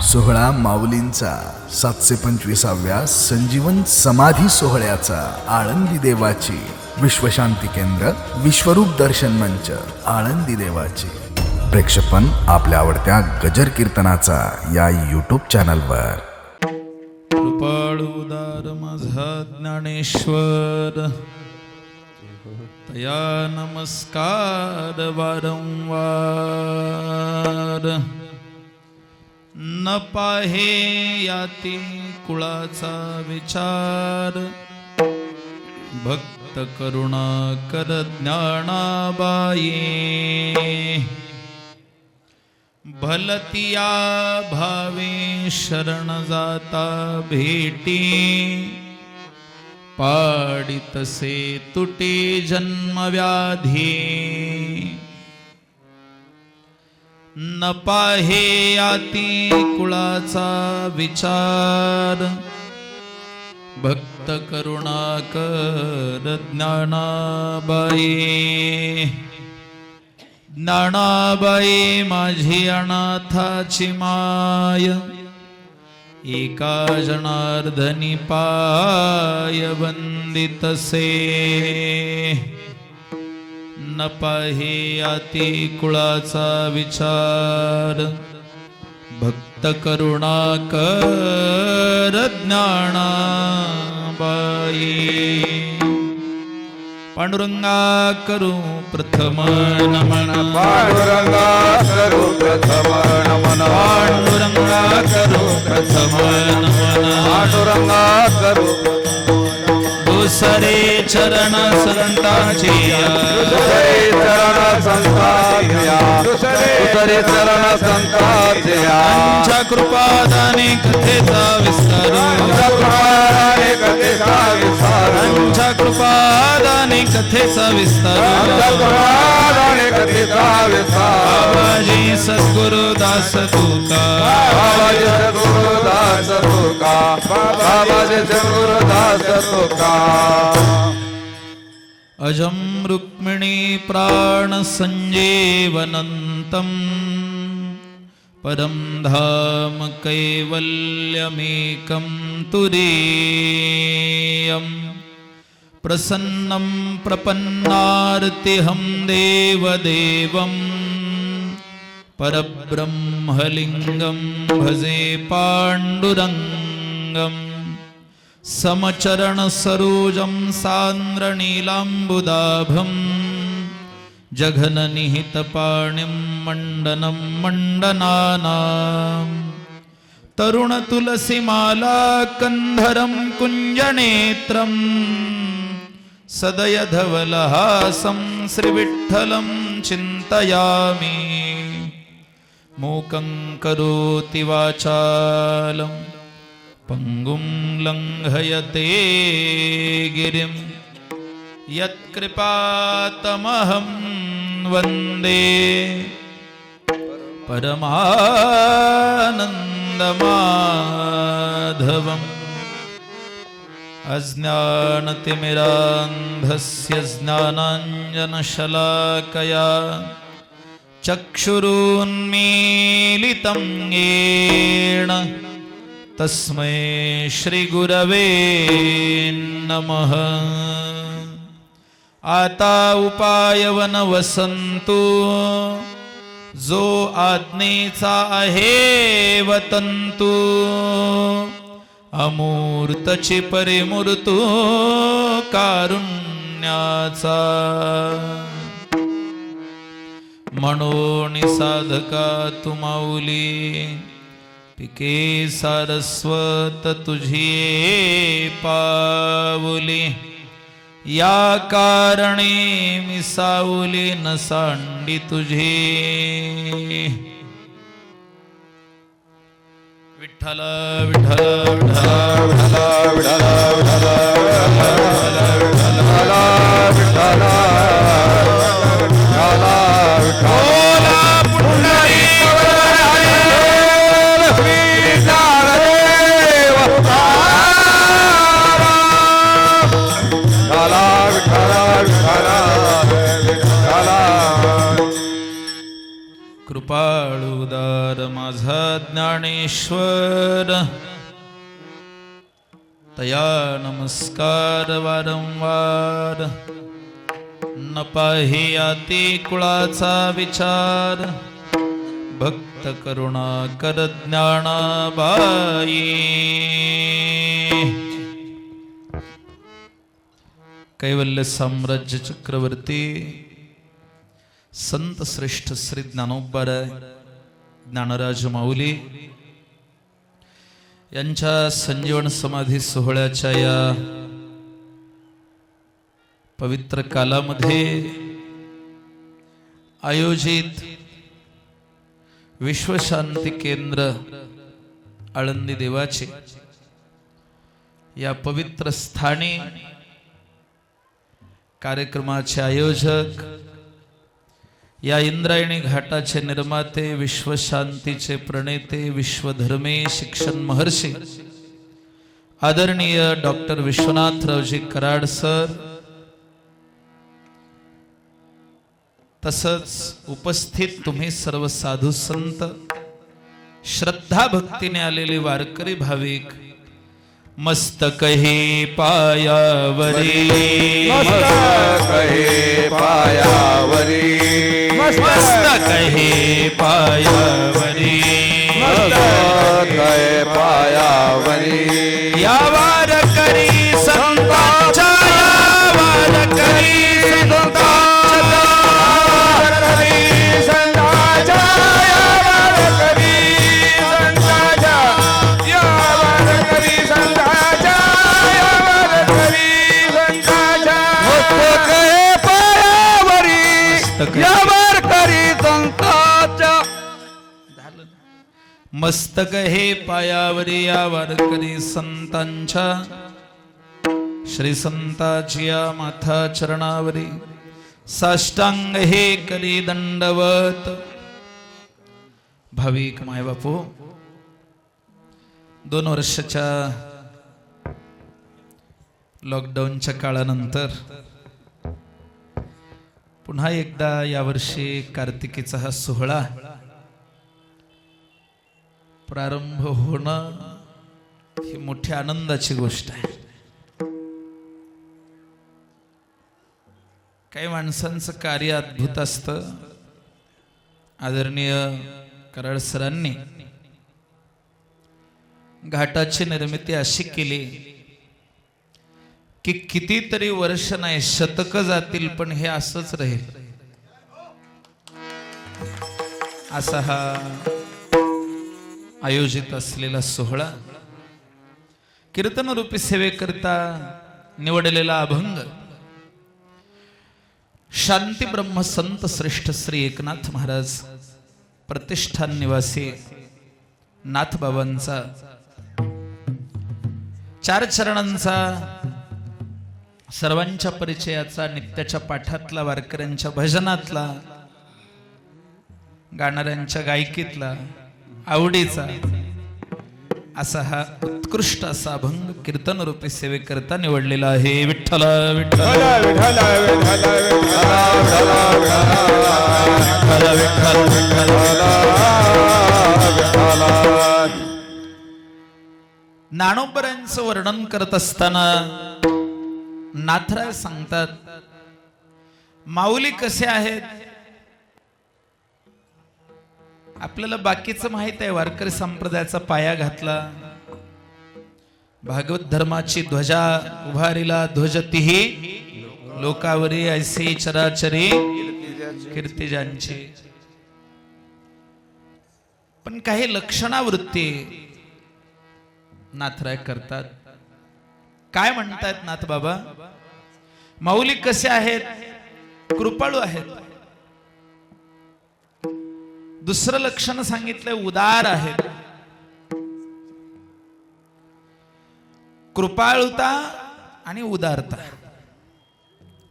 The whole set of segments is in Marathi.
सोहळा माऊलींचा 725व्या संजीवन समाधी सोहळ्याचा आळंदी देवाची विश्वशांती केंद्र विश्वरूप दर्शन मंच आळंदी देवाची प्रेक्षेपण आपल्या आवडत्या गजर कीर्तनाचा या यूट्यूब चॅनलवर. कृपाळू उदार माझा ज्ञानेश्वर, तया नमस्कार वारंवार. न पाहे याती कुळाचा विचार, भक्त करुणा कर ज्ञानाबाई. भलतिया भावे शरण जाता भेटी, पाडितसे तुटे जन्मव्याधी. न पाहे याती कुळाचा विचार, भक्त करुणा कर ज्ञानाबाई. ज्ञानाबाई माझी अनाथाची माय, एका जनार्दनी पाय वंदितसे. न पाहे याती कुळाचा विचार, भक्त करुणा कर ज्ञानाबाई. पांडुरंगा करू प्रथम नमन, पांडुरंगा करू प्रथम नमन, पांडुरंगा करू प्रथम नमन. पांडुरंगा करू दुसरे चरण संतांची, दुसरे चरण संतांच्या, दुसरे चरण संतांच्या. त्यांच्या कृपादाने कथेचा विस्तार, कथेचा विस्तार, त्यांच्या कृपादाने कथेचा विस्तार. कथेचा विस्तार. बाबाजी सद्गुरुदास तुका, बाबाजी सद्गुरुदास तुका, बाबाजी सद्गुरुदास तुका. अजं रुक्मिणी प्राण संजीवनन्तं, परं धाम कैवल्यमेकं तुरीयम्. प्रसन्नं प्रपन्नार्तिहं देवदेवं, परब्रह्मलिङ्गं भजे पाण्डुरङ्गम्. समचरण सरोजं सान्द्रनीलाम्बुदाभं, जघननिहितपाणिं मण्डनं मण्डनानाम्. तरुणतुलसीमाला कन्धरं कुञ्जनेत्रं, सदयधवलहासं श्रीविठ्ठलं चिन्तयामि. मूकं करोति वाचालं, पंगुं लंघयते गिरिं. यत्कृपातमहं वन्दे परमानन्दमाधवम्. अज्ञानतिमिरान्धस्य ज्ञानाञ्जनशलाकया, चक्षुरुन्मीलितं येन तस्मै श्रीगुरवे नमः. आता उपायवन वसंतो, जो आज्ञेचा आहे वतंतु. अमूर्तची परिमूर्तो कारुण्याचा, मनोनि साधका तु माऊली. पिके सारस्वत तुझी पावली, या कारणे मी सावली न सांडी तुझी. विठ्ठल विठ्ठल विठ्ठल विठ्ठल विठ्ठल विठ्ठल कृपाळू उदार माझा ज्ञानेश्वर तया नमस्कार वारंवार न पाहियाती कुळाचा विचार भक्त करुणा कर ज्ञानाबाई कैवल्य साम्राज्य चक्रवर्ती संत श्रेष्ठ श्री ज्ञानोबाराय ज्ञानराज माऊली यांच्या संजीवन समाधी सोहळ्याच्या या पवित्र कालामध्ये आयोजित विश्वशांती केंद्र आळंदी देवाचे या पवित्र स्थानी कार्यक्रमाचे आयोजक या इंद्रायणी घाटाचे निर्माते विश्वशांतीचे प्रणेते विश्वधर्मे शिक्षण महर्षी आदरणीय डॉक्टर विश्वनाथरावजी कराड सर तसंच उपस्थित तुम्ही सर्व साधू संत श्रद्धा भक्तीने आलेले वारकरी भाविक मस्तक हे पायावरी मस्तक हे पायावरी मस्तक हे पायावरी मस्तक हे पायावरी या वारकरी संतांच्या या वारकरी मस्तक हे पायावरी या वारकरी संतांच्या श्री संताची या माथा चरणावरी साष्टांग हे करी दंडवत भाविक मायबापू 2 वर्षाच्या लॉकडाऊनच्या काळानंतर पुन्हा एकदा यावर्षी कार्तिकीचा हा सोहळा प्रारंभ होणं ही मोठी आनंदाची गोष्ट आहे. काही माणसांचं कार्य अद्भुत असतं. आदरणीय कराड सरांनी घाटाची निर्मिती अशी केली की कितीतरी वर्ष नाही शतक जातील पण हे असंच राहील असा हा आयोजित असलेला सोहळा कीर्तन रूपी सेवेकरता निवडलेला अभंग शांती ब्रह्म संत श्रेष्ठ श्री एकनाथ महाराज प्रतिष्ठान निवासी नाथबाबांचा 4 चरणांचा सर्वांच्या परिचयाचा नित्याच्या पाठातला वारकऱ्यांच्या भजनातला गाणाऱ्यांच्या गायकीतला आवडीचा असा हा उत्कृष्ट असा अभंग कीर्तन रूपी सेवेकरता निवडलेला आहे. विठ्ठल विठ्ठल ज्ञानोबरांचं वर्णन करत असताना नाथराय सांगतात माऊली कसे आहेत. आपल्याला बाकीचं माहित आहे. वारकरी संप्रदायाचा पाया घातला, भागवत धर्माची ध्वजा उभारिला, ध्वजतीही लोकावरी ऐसी चराचरी कीर्ती ज्यांची. पण काही लक्षणावृत्ती नाथराय करतात. काय म्हणतात नाथ बाबा, माऊली कसे आहेत, कृपाळू आहेत. दुसरं लक्षण सांगितलंय उदार आहेत. कृपाळुता आणि उदारता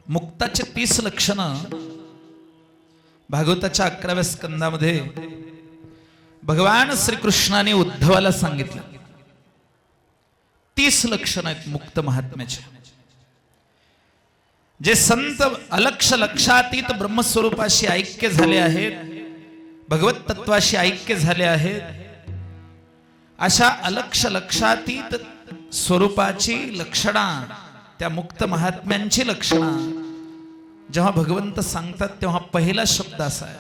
मुक्ताचे 30 लक्षणं भागवताच्या 11व्या स्कंदामध्ये भगवान श्रीकृष्णाने उद्धवाला सांगितलं. 30 लक्षण आहेत मुक्त महात्म्याचे. जे संत अलक्ष लक्षातीत ब्रह्मस्वरूपाशी ऐक्य झाले आहेत, भगवत तत्वाशी ऐक्य झाले आहेत, अशा अलक्ष लक्षातीत स्वरूपाची लक्षणा, त्या मुक्त महात्म्यांची लक्षणा जेव्हा भगवंत सांगतात तेव्हा पहिला शब्द असा आहे,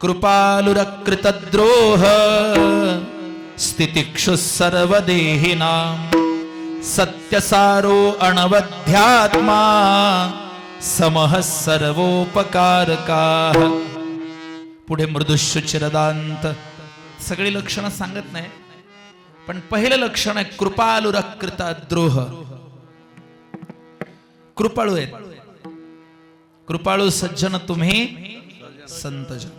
कृपालुरकृतद्रोह स्थितिक्षु सर्वदेहिनां सत्यसारो अणवध्यात्मा समः सर्वोपकारकाः. पुढे मृदुशुचिरदांत सगळी लक्षणं सांगत नाही, पण पहिलं लक्षण आहे कृपालुरकृतद्रोह. कृपाळू आहेत, कृपाळू सज्जन तुम्ही संतजन.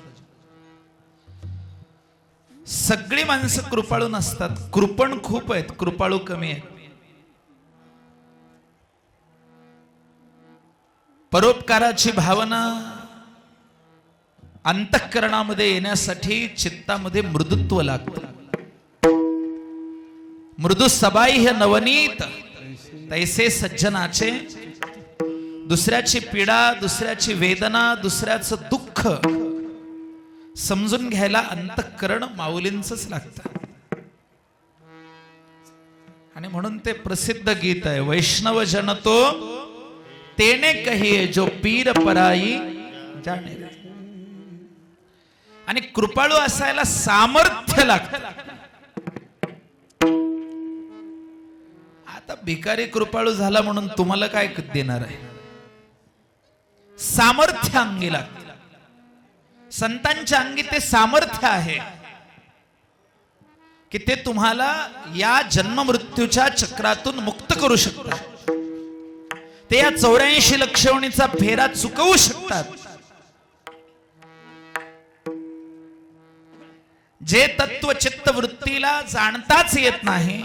सगळी माणसं कृपाळू नसतात, कृपण खूप आहेत, कृपाळू कमी आहेत. परोपकाराची भावना अंतःकरणामध्ये येण्यासाठी चित्तामध्ये मृदुत्व लागतं. मृदू सबाह्य नवनीत तैसे सज्जनाचे. दुसऱ्याची पीडा, दुसऱ्याची वेदना, दुसऱ्याचं दुःख समजून घ्यायला अंतःकरण माऊलींचंच लागतं. आणि म्हणून ते प्रसिद्ध गीत आहे, वैष्णव जन तो तेने कहिए जो पीर पराई जाणे. आणि कृपाळू असायला सामर्थ्य लागतं. आता भिकारी कृपाळू झाला म्हणून तुम्हाला काय देणार आहे? सामर्थ्य अंगी लागतं. संतांच्या अंगी ते सामर्थ्य आहे की ते तुम्हाला या जन्म मृत्यूच्या चक्रातून मुक्त करू शकतात. ते या 84 लक्षणीचा फेरा चुकवू शकतात. जे तत्व चित्त वृत्तीला जाणताच येत नाही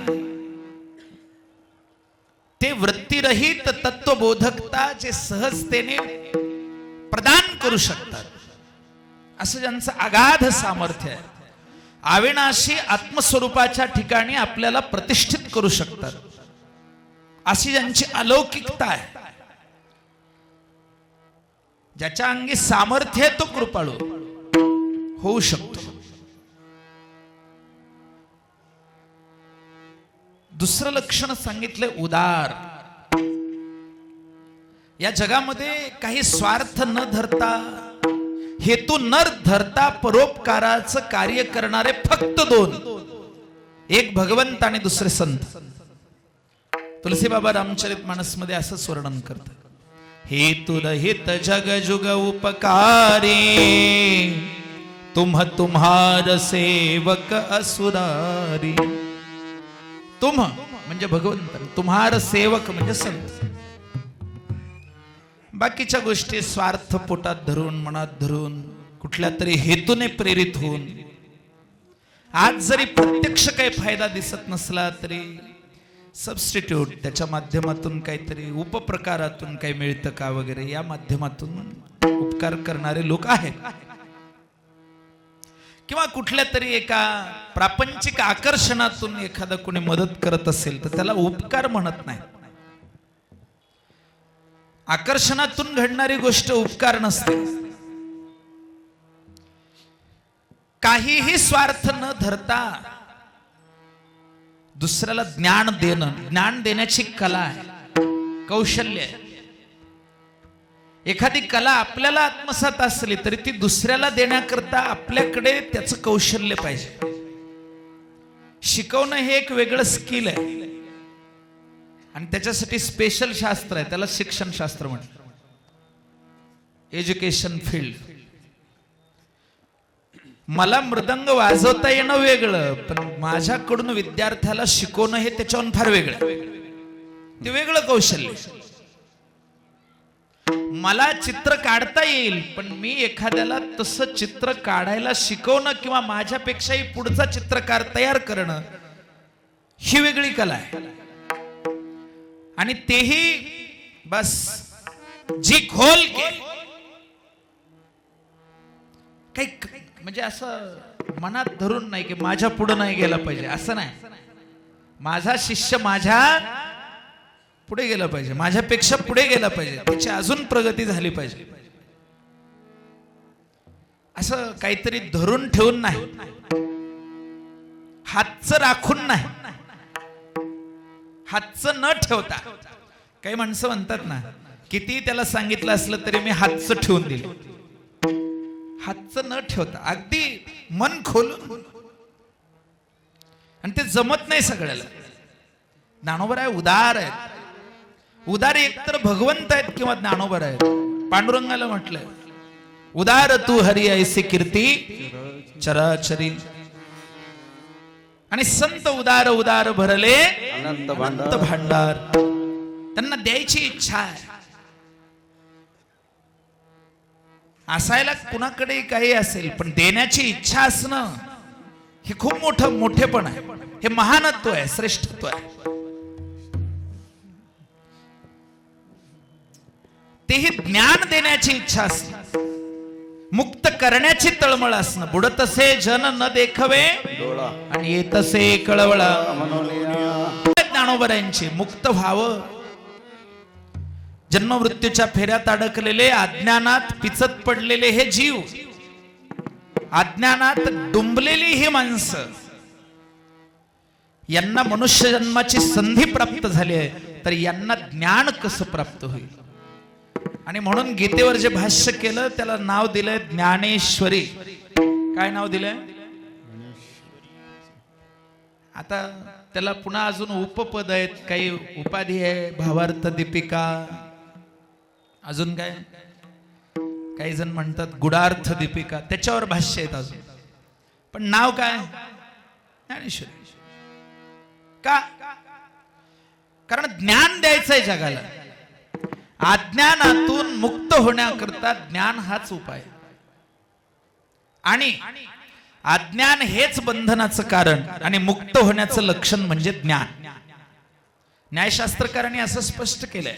ते वृत्तीरहित तत्वबोधकता जे सहजतेने प्रदान करू शकतात. असं ज्यांचं अगाध सामर्थ्य आहे, अविनाशी आत्मस्वरूपाच्या ठिकाणी आपल्याला प्रतिष्ठित करू शकतात. अशी ज्यांची अलौकिकता आहे, ज्याच्या अंगी सामर्थ्य आहे तो कृपाळू होऊ शकतो. दुसरं लक्षण सांगितलंय उदार. या जगामध्ये काही स्वार्थ न धरता, हेतू न धरता परोपकाराचं कार्य करणारे फक्त दोन, एक भगवंत आणि दुसरे संत. तुलसी बाबा रामचरित मानस मध्ये असंच वर्णन करतात, हेतु रहित जग जुग उपकारी तुम्हार सेवक असुरारी. तुम म्हणजे भगवंत, तुम्हार सेवक म्हणजे संत. बाकीच्या गोष्टी स्वार्थ पोटात धरून, मनात धरून, कुठल्या तरी हेतूने प्रेरित होऊन, आज जरी प्रत्यक्ष काही फायदा दिसत नसला तरी सबस्टिट्यूट त्याच्या माध्यमातून काहीतरी उपप्रकारातून काही मिळतं का वगैरे या माध्यमातून उपकार करणारे लोक आहेत. किंवा कुठल्या तरी एका प्रापंचिक आकर्षणातून एखादा कोणी मदत करत असेल तर त्याला उपकार म्हणत नाही. आकर्षणातून घडणारी गोष्ट उपकार नसते. काहीही स्वार्थ न धरता दुसऱ्याला ज्ञान देणं, ज्ञान देण्याची कला आहे, कौशल्य आहे. एखादी कला आपल्याला आत्मसात असली तरी ती दुसऱ्याला देण्याकरता आपल्याकडे त्याचं कौशल्य पाहिजे. शिकवणं हे एक वेगळं स्किल आहे आणि त्याच्यासाठी स्पेशल शास्त्र आहे, त्याला शिक्षण शास्त्र म्हणतात, एज्युकेशन फील्ड. मला मृदंग वाजवता येणं वेगळं, पण माझ्याकडून विद्यार्थ्याला शिकवणं हे त्याच्याहून फार वेगळं, ते वेगळं कौशल्य. मला चित्र काढता येईल, पण मी एखाद्याला तसं चित्र काढायला शिकवणं किंवा माझ्यापेक्षाही पुढचा चित्रकार तयार करणं ही वेगळी कला आहे. आणि तेही बस जी खोल के काही म्हणजे असं मनात धरून नाही की माझ्या पुढे नाही गेला पाहिजे, असं नाही. माझा शिष्य माझ्या पुढे गेला पाहिजे, माझ्यापेक्षा पुढे गेला पाहिजे, त्याची अजून प्रगती झाली पाहिजे, असं काहीतरी धरून ठेवून नाही. हातचं राखून नाही, हातचं न ठेवता. काही माणसं म्हणतात ना, किती त्याला सांगितलं असलं तरी मी हातचं ठेवून दिलं. हातचं न ठेवता अगदी मन खोलून, आणि ते जमत नाही सगळ्याला. ज्ञानोबर आहे, उदार आहेत. उदार एकतर भगवंत आहेत किंवा ज्ञानोबर आहेत. पांडुरंगाला म्हटलंय, उदार तू हरी ऐसी कीर्ती चराचरी. आणि संत उदार उदार भरले अनंत अनंत भांडार. त्यांना द्यायची इच्छा आहे. असायला कुणाकडे काही असेल, पण देण्याची इच्छा असणं हे खूप मोठं मोठेपण आहे. हे महानत्व आहे, श्रेष्ठत्व आहे. तेही ज्ञान देण्याची इच्छा असणं, मुक्त करण्याची तळमळ असणं. बुडतसे जन न देखवे डोळा आणि येतसे कळवळा. मनोनिया ज्ञानोबरांची मुक्त व्हावं. जन्ममृत्यूच्या फेऱ्यात अडकलेले, अज्ञानात पिचत पडलेले हे जीव, अज्ञानात डुंबलेली ही माणसं, यांना मनुष्य जन्माची संधी प्राप्त झाली आहे, तर यांना ज्ञान कसं प्राप्त होईल. आणि म्हणून गीतेवर जे भाष्य केलं त्याला नाव दिलंय ज्ञानेश्वरी. काय नाव दिलंय? आता त्याला पुन्हा अजून उपपद आहेत, काही उपाधी आहे, भावार्थ दीपिका, अजून काय, काही जण म्हणतात गुडार्थ दीपिका, त्याच्यावर भाष्य आहेत अजून. पण नाव काय? ज्ञानेश्वरी. का? कारण ज्ञान द्यायचंय जगाला. अज्ञानातून मुक्त होण्याकरता ज्ञान हाच उपाय. आणि अज्ञान हेच बंधनाचं कारण, आणि मुक्त होण्याचं लक्षण म्हणजे ज्ञान. न्यायशास्त्रकारांनी असं स्पष्ट केलंय.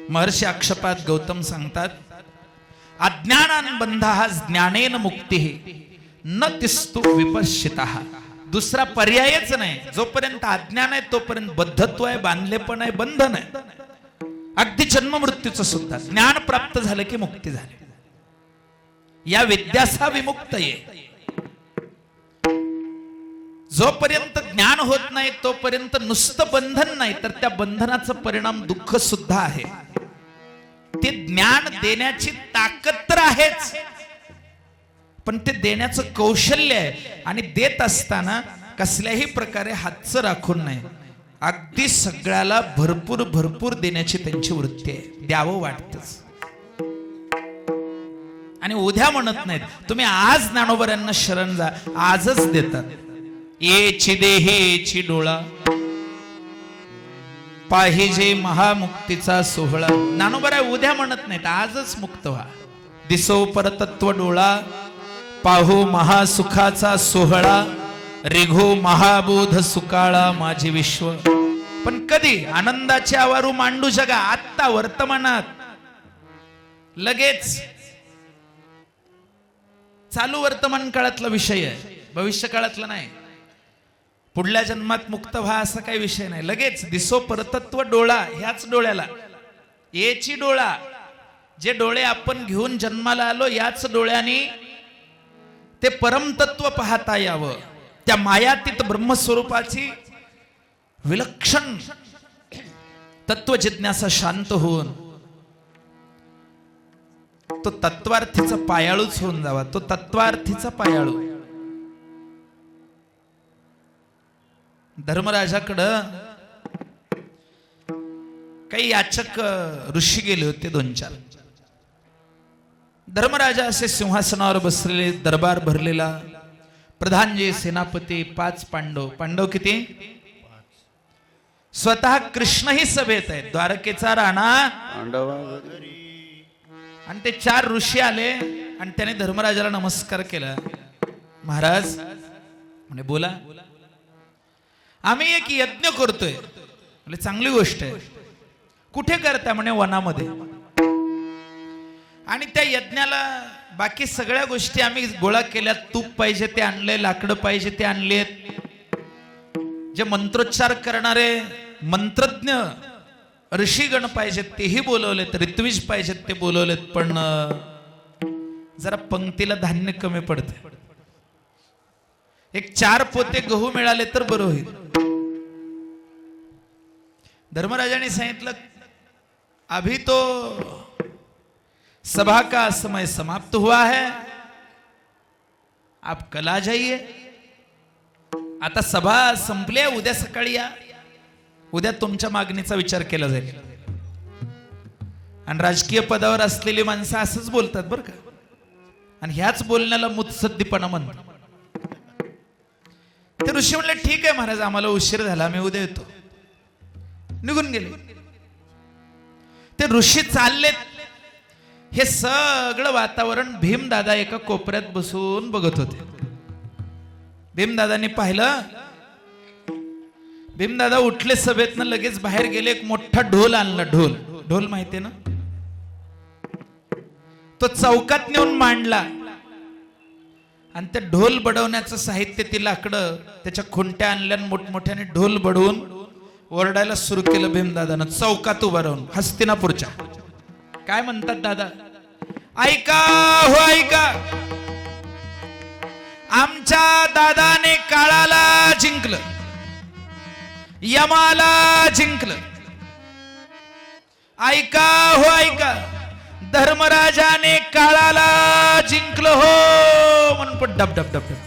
महर्षी अक्षपाद गौतम सांगतात, अज्ञानान बंधा ज्ञानेन मुक्ती न तिस्तु विपश्चितः. दुसरा पर्यायच नाही. जोपर्यंत अज्ञान आहे तोपर्यंत बद्धत्व आहे, बांधलेपण आहे, बंधन आहे. अगदी जन्म मृत्यूचं सुद्धा. ज्ञान प्राप्त झालं की मुक्ती झाली. या विद्यासा विमुक्त ये. जोपर्यंत ज्ञान होत नाही तोपर्यंत नुसतं बंधन नाही, तर त्या बंधनाचा परिणाम दुःख सुद्धा आहे. ते ज्ञान देण्याची ताकद तर आहेच, पण ते देण्याचं कौशल्य आहे. आणि देत असताना कसल्याही प्रकारे हातचं राखून नाही, अगदी सगळ्याला भरपूर भरपूर देण्याची त्यांची वृत्ती आहे. द्यावं वाटतंच. आणि उद्या म्हणत नाहीत. तुम्ही आज ज्ञानोबरांना शरण जा, आजच देतात. येची देहेची डोळा पाहिजे महामुक्तीचा सोहळा. ज्ञानोबरा उद्या म्हणत नाहीत, आजच मुक्त व्हा. दिसो परतत्व डोळा पाहू महासुखाचा सोहळा. रिघो महाबोध सुकाळा माझे विश्व. पण कधी? आनंदाचे आवारू मांडू जगा. आत्ता वर्तमानात, लगेच. चालू वर्तमान काळातला विषय आहे, भविष्य काळातला नाही. पुढल्या जन्मात मुक्त व्हा असा काही विषय नाही. लगेच दिसो परतत्व डोळा. ह्याच डोळ्याला, येची डोळा, जे डोळे आपण घेऊन जन्माला आलो, याच डोळ्याने ते परमतत्व पाहता यावं. त्या मायातीत ब्रह्मस्वरूपाची विलक्षण तत्व जिज्ञासा शांत होऊन तो तत्वार्थीचा पायाळूच होऊन जावा. तो तत्वार्थीचा पायाळू. धर्मराजाकडं काही याचक ऋषी गेले होते 2-4. धर्मराजा असे सिंहासनावर बसलेले, दरबार भरलेला, प्रधान जे सेनापती, 5 पांडव. पांडव किती? स्वतः कृष्णही सभेत आहेत. द्वारकेचा राणा आणि ते 4 ऋषी आले आणि त्याने धर्मराजाला नमस्कार केला. महाराज म्हणे, बोला. आम्ही एक यज्ञ करतोय. म्हणजे चांगली गोष्ट आहे. कुठे करता? म्हणे वनामध्ये. आणि त्या यज्ञाला बाकी सगळ्या गोष्टी आम्ही गोळा केल्या. तूप पाहिजे ते आणले, लाकडं पाहिजे ते आणलेत, जे मंत्रोच्चार करणारे मंत्रज्ञ ऋषीगण पाहिजेत तेही बोलवलेत, ऋत्विज पाहिजेत ते बोलवलेत. पण जरा पंक्तीला धान्य कमी पडते. एक 4 पोते गहू मिळाले तर बरं होईल. धर्मराजाने सांगितलं, अभी तो सभा का समय समाप्त हुआ है, आप कल आ जाइए. आता सभा संपली आहे, उद्या सकाळी या, उद्या तुमच्या मागणीचा विचार केला जाईल. आणि राजकीय पदावर असलेली माणसं असंच बोलतात बरं का, आणि ह्याच बोलण्याला मुत्सद्दीपणा म्हणतात. ते ऋषी म्हणले, ठीक आहे महाराज, आम्हाला उशीर झाला, आम्ही उद्या येतो. निघून गेले. ते ऋषी चाललेत. हे सगळं वातावरण भीमदादा एका कोपऱ्यात बसून बघत होते. भीमदादांनी पाहिलं. भीमदादा उठले सभेतनं, लगेच बाहेर गेले. एक मोठा ढोल आणला. ढोल, ढोल माहितीये ना, तो चौकात नेऊन मांडला. आणि ते ढोल बडवण्याचं साहित्य, ती लाकडं, त्याच्या खुंट्या आणल्या, मोठमोठ्याने ढोल बडवून ओरडायला सुरू केलं भीमदादानं, चौकात उभं राहून. हस्तिनापूरच्या. काय म्हणतात दादा? ऐका हो ऐका, आमच्या दादाने काळाला जिंकलं, यमाला जिंकलं. ऐका हो ऐका, धर्मराजाने काळाला जिंकलं हो म्हणून पण डब डब डब डब.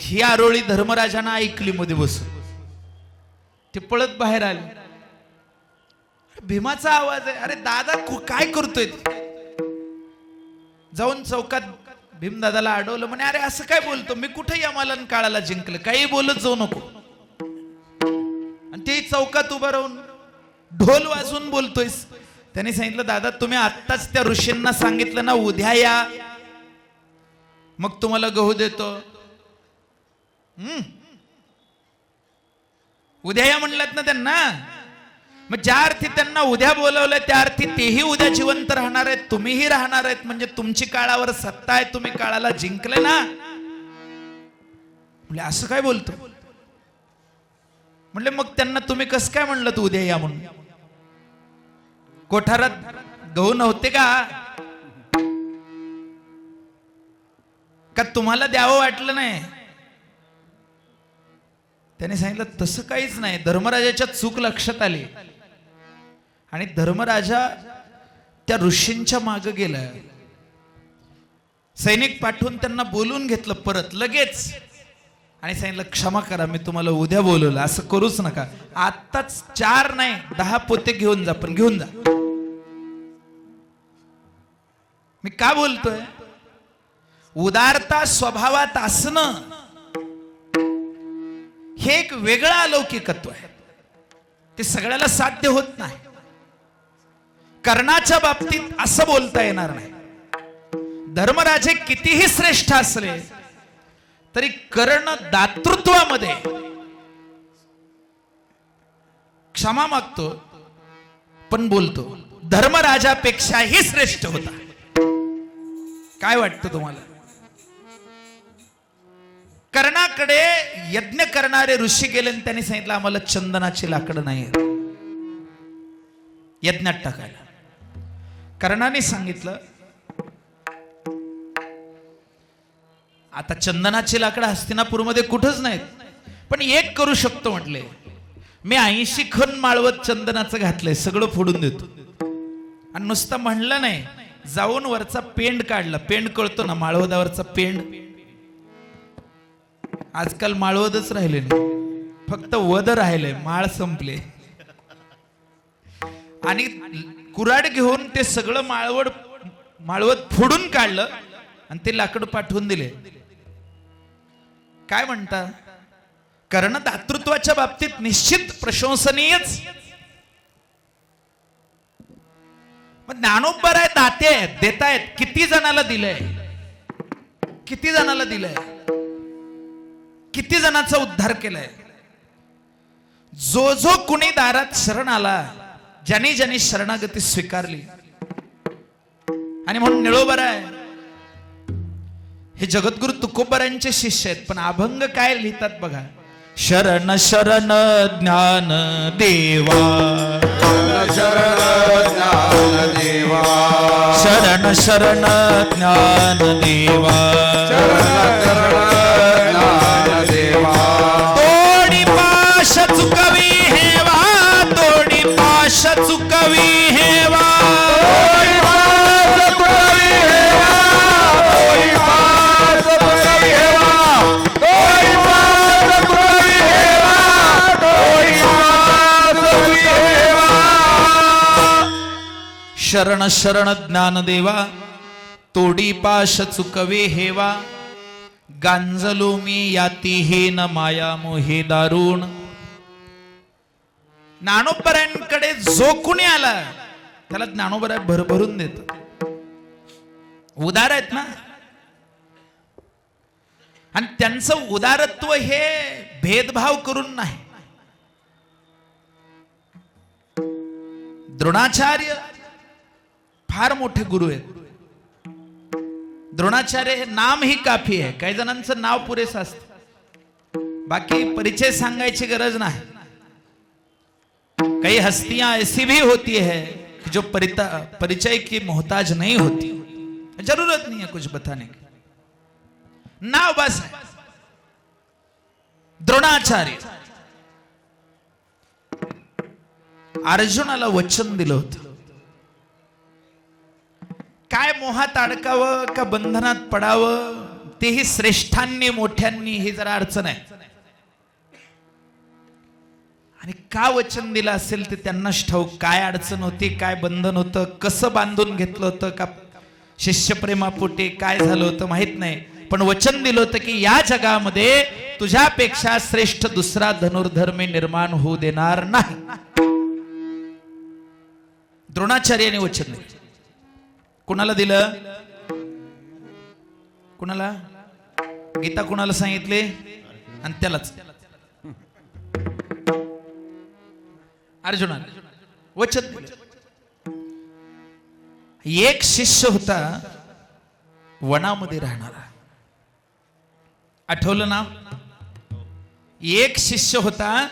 ही आरोळी धर्मराजानं ऐकली मध्ये बसून. ते पळत बाहेर आले. भीमाचा आवाज आहे. अरे दादा काय करतोय? जाऊन चौकात भीमदादाला अडवलं. म्हणे, अरे असं काय बोलतो? मी कुठे यमाला काळाला जिंकलं? काही बोलत जाऊ नको. आणि ते चौकात उभं राहून ढोल वाजवून बोलतोयस. त्याने सांगितलं, दादा तुम्ही आत्ताच त्या ऋषींना सांगितलं ना उद्या या, मग तुम्हाला गहू देतो. उद्या या म्हणलात ना त्यांना, मग ज्या अर्थी त्यांना उद्या बोलवलंय त्या अर्थी तेही उद्या जिवंत राहणार आहेत, तुम्हीही राहणार आहेत. म्हणजे तुमची काळावर सत्ता आहे, तुम्ही काळाला जिंकले ना. म्हणजे असं काय बोलतो? म्हणले, मग त्यांना तुम्ही कसं काय म्हणलं तू उद्या या म्हणून? कोठारात गहू नव्हते का तुम्हाला द्यावं वाटलं नाही? त्याने सांगितलं, तसं काहीच नाही. धर्मराजाच्या चूक लक्षात आली आणि धर्मराजा त्या ऋषींच्या मागे गेला. सैनिक पाठवून त्यांना बोलून घेतलं परत लगेच. आणि सांगितलं, क्षमा करा, मी तुम्हाला उद्या बोलवलं, असं करूच नका. आत्ताच 4 नाही 10 पोते घेऊन जा, पण घेऊन जा. मी का बोलतोय? उदारता स्वभावात असणं हे एक वेगळं अलौकिकत्व आहे. ते सगळ्याला साध्य होत नाही. कर्णाच्या बाबतीत असं बोलता येणार नाही. धर्मराजे कितीही श्रेष्ठ असले तरी कर्ण दातृत्वामध्ये क्षमा मागतो, पण बोलतो धर्मराजापेक्षाही श्रेष्ठ होता. काय वाटतं तुम्हाला? कर्णाकडे यज्ञ करणारे ऋषी गेले आणि त्यांनी सांगितलं, आम्हाला चंदनाची लाकडं नाही यज्ञात टाकायला. कर्णाने सांगितलं, आता चंदनाची लाकडं हस्तिनापूरमध्ये कुठंच नाहीत, पण एक करू शकतो म्हटले, मी 80 खण माळवत चंदनाचं घातलंय, सगळं फोडून देतो. आणि नुसतं म्हणलं नाही, जाऊन वरचा पेंड काढला. पेंड कळतो ना, माळवदावरचा पेंड. आजकाल माळवदच राहिले नाही, फक्त वद राहिले, माळ संपले. आणि कुऱ्हाड घेऊन ते सगळं माळवद फोडून काढलं आणि ते लाकड पाठवून दिले. काय म्हणता? कर्ण दातृत्वाच्या बाबतीत निश्चित प्रशंसनीयच. मग ज्ञानोबराय दाते आहेत, देतायत. किती जणाला दिलंय? किती जणाला दिलंय? किती जणांचा उद्धार केलाय? जो जो कुणी दारात शरण आला, ज्यांनी ज्यांनी शरणागती स्वीकारली. आणि म्हणून निळोबराय हे जगद्गुरु तुकोबरायांचे शिष्य आहेत. पण अभंग काय लिहितात बघा. शरण शरण ज्ञान देवा, शरण शरण ज्ञानदेवा तोडी पाश चुकवी हेवा तोडी पाश चुकवी हेवा शरण शरण ज्ञानदेवा तोडी पाश चुकवे हेवा गांजलो मी यातीहीन माया मोहे दारुण. ज्ञानोबरायांकडे जो कुणी आला त्याला ज्ञानोबराय भरभरून देत. उदार आहेत ना, आणि त्यांचं उदारत्व हे भेदभाव करून नाही. द्रोणाचार्य फार मोठे गुरु आहेत. द्रोणाचार्य हे नाम ही काफी आहे. काही जणांचं नाव पुरेसं असतं, बाकी परिचय सांगायची गरज नाही. कई हस्तियां ऐसी भी होती है जो परिचय की मोहताज नहीं होती. जरूरत नहीं है कुछ बताने की, नाव बस है. द्रोणाचार्य अर्जुनाला वचन दिलं होतं. काय मोहात अडकावं का बंधनात पडावं तेही श्रेष्ठांनी मोठ्यांनी ही जरा अडचण आहे. आणि का वचन दिलं असेल ते त्यांनाच ठाऊक. काय अडचण होती, काय बंधन होतं, कसं बांधून घेतलं होतं, का शिष्यप्रेमापोटी काय झालं होतं माहित नाही. पण वचन दिलं होतं की या जगामध्ये तुझ्यापेक्षा श्रेष्ठ दुसरा धनुर्धर मी निर्माण होऊ देणार नाही. द्रोणाचार्याने वचन दिलं. कुणाला दिलं? कुणाला? गीता कुणाला सांगितले? आणि त्यालाच अर्जुनाला वचन दिलं. एक शिष्य होता वनामध्ये राहणारा. आठवलं ना? एक शिष्य होता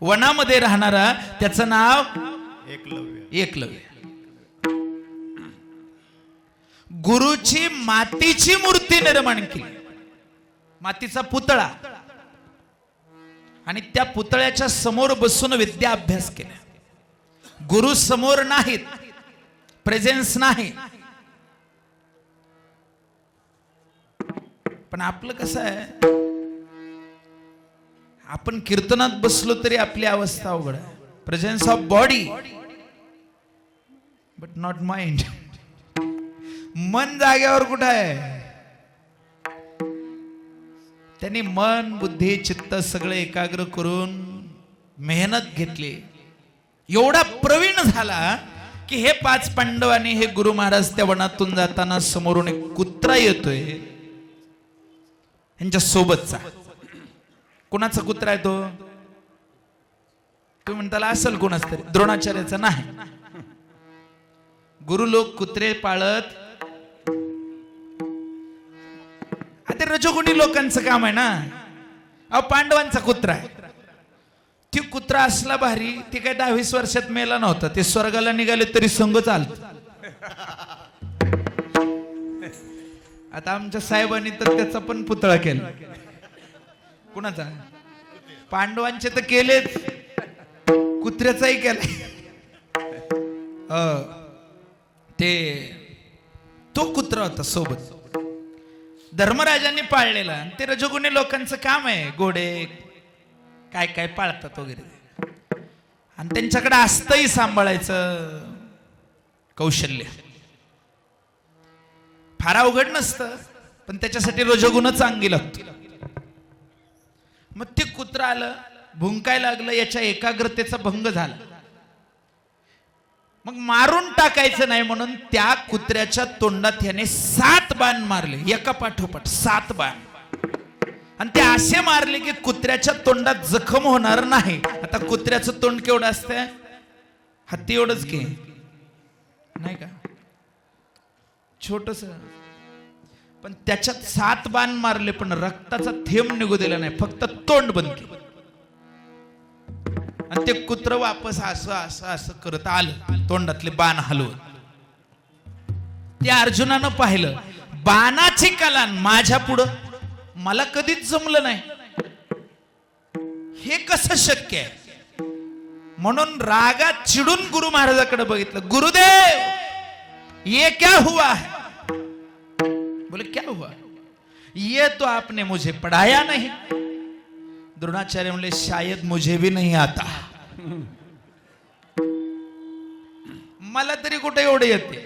वनामध्ये राहणारा, त्याचं नाव एकलव्य. गुरुची मातीची मूर्ती निर्माण केली, मातीचा पुतळा, आणि त्या पुतळ्याच्या समोर बसून विद्या अभ्यास केला. गुरु समोर नाहीत, प्रेझेन्स नाही. पण आपलं कसं आहे, आपण कीर्तनात बसलो तरी आपली अवस्था अवघड आहे. Presence of body but not mind. मन जागेवर कुठं आहे? त्यांनी मन बुद्धी चित्त सगळे एकाग्र करून मेहनत घेतली. एवढा प्रवीण झाला की हे 5 पांडव आणि हे गुरु महाराज त्या वनातून जाताना समोरून एक कुत्रा येतोय यांच्या सोबतचा. कुणाचा कुत्रा आहे तो? तुम्ही म्हणताला असेल कोणाच तरी. द्रोणाचार्याचा नाही. गुरु लोक कुत्रे पाळत, आता रजोगुणी लोकांचं काम आहे ना. अहो पांडवांचा कुत्रा आहे. ती कुत्रा असला भारी, ती काय 10-20 वर्षात मेला नव्हता. ते स्वर्गाला निघाले तरी संग चालत. आता आमच्या साहेबांनी तर त्याचा पण पुतळा केला. कुणाचा? पांडवांचे तर केलेच, कुत्र्याचाही केलाय. तो कुत्रा होता सोबत, धर्मराजांनी पाळलेला. ते रजोगुणी लोकांचं काम आहे, घोडे काय काय पाळतात वगैरे, आणि त्यांच्याकडे असतंही सांभाळायचं कौशल्य. फार अवघड नसतं, पण त्याच्यासाठी रजोगुणच अंगी लागतो. मग ते कुत्रा आलं, भुंकाय लागलं, याच्या एकाग्रतेचा भंग झाला. मग मारून टाकायचं नाही म्हणून त्या कुत्र्याच्या तोंडात याने 7 बाण मारले, एका पाठोपाठ 7 बाण. आणि ते असे मारले की कुत्र्याच्या तोंडात जखम होणार नाही. आता कुत्र्याचं तोंड केवढं असतं? हत्ती एवढंच की नाही का, छोटस. पण त्याच्यात 7 बाण मारले, पण रक्ताचा थेंब निघू दिला नाही, फक्त तोंड बंद केलं. आणि ते कुत्र वापस असं असं असं करत आलं, तोंडातले बाण हलवत. ते अर्जुनानं पाहिलं, बाणाची कलान माझ्या पुढं मला कधीच जमलं नाही, हे कसं शक्य आहे? म्हणून रागात चिडून गुरु महाराजाकडे बघितलं. गुरुदेव ये क्या हुआ है? बोले क्या हुआ? ये तो आपने मुझे पढ़ाया नहीं. द्रोणाचार्य म्हणले शायद मुझे भी नहीं आता. मला तरी कुठे एवढे येते,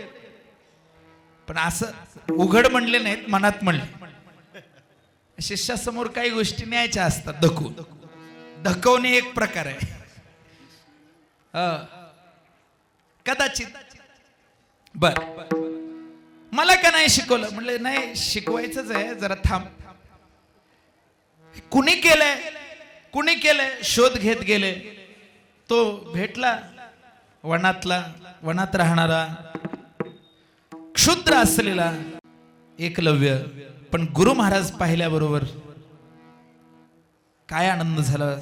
पण असं उघड म्हणले नाहीत, मनात म्हणले. शिष्यासमोर काही गोष्टी न्यायच्या असतात धकून. धकवणे एक प्रकार आहे. कदाचित बर मला का नाही शिकवलं? म्हणले नाही शिकवायचंच आहे, जरा थांब. कुणी केलंय कुणी केलंय शोध घेत गेले. तो भेटला वनातला, वनात राहणारा क्षुद्र असलेला एकलव्य. पण गुरु महाराज पाहिल्याबरोबर काय आनंद झाला,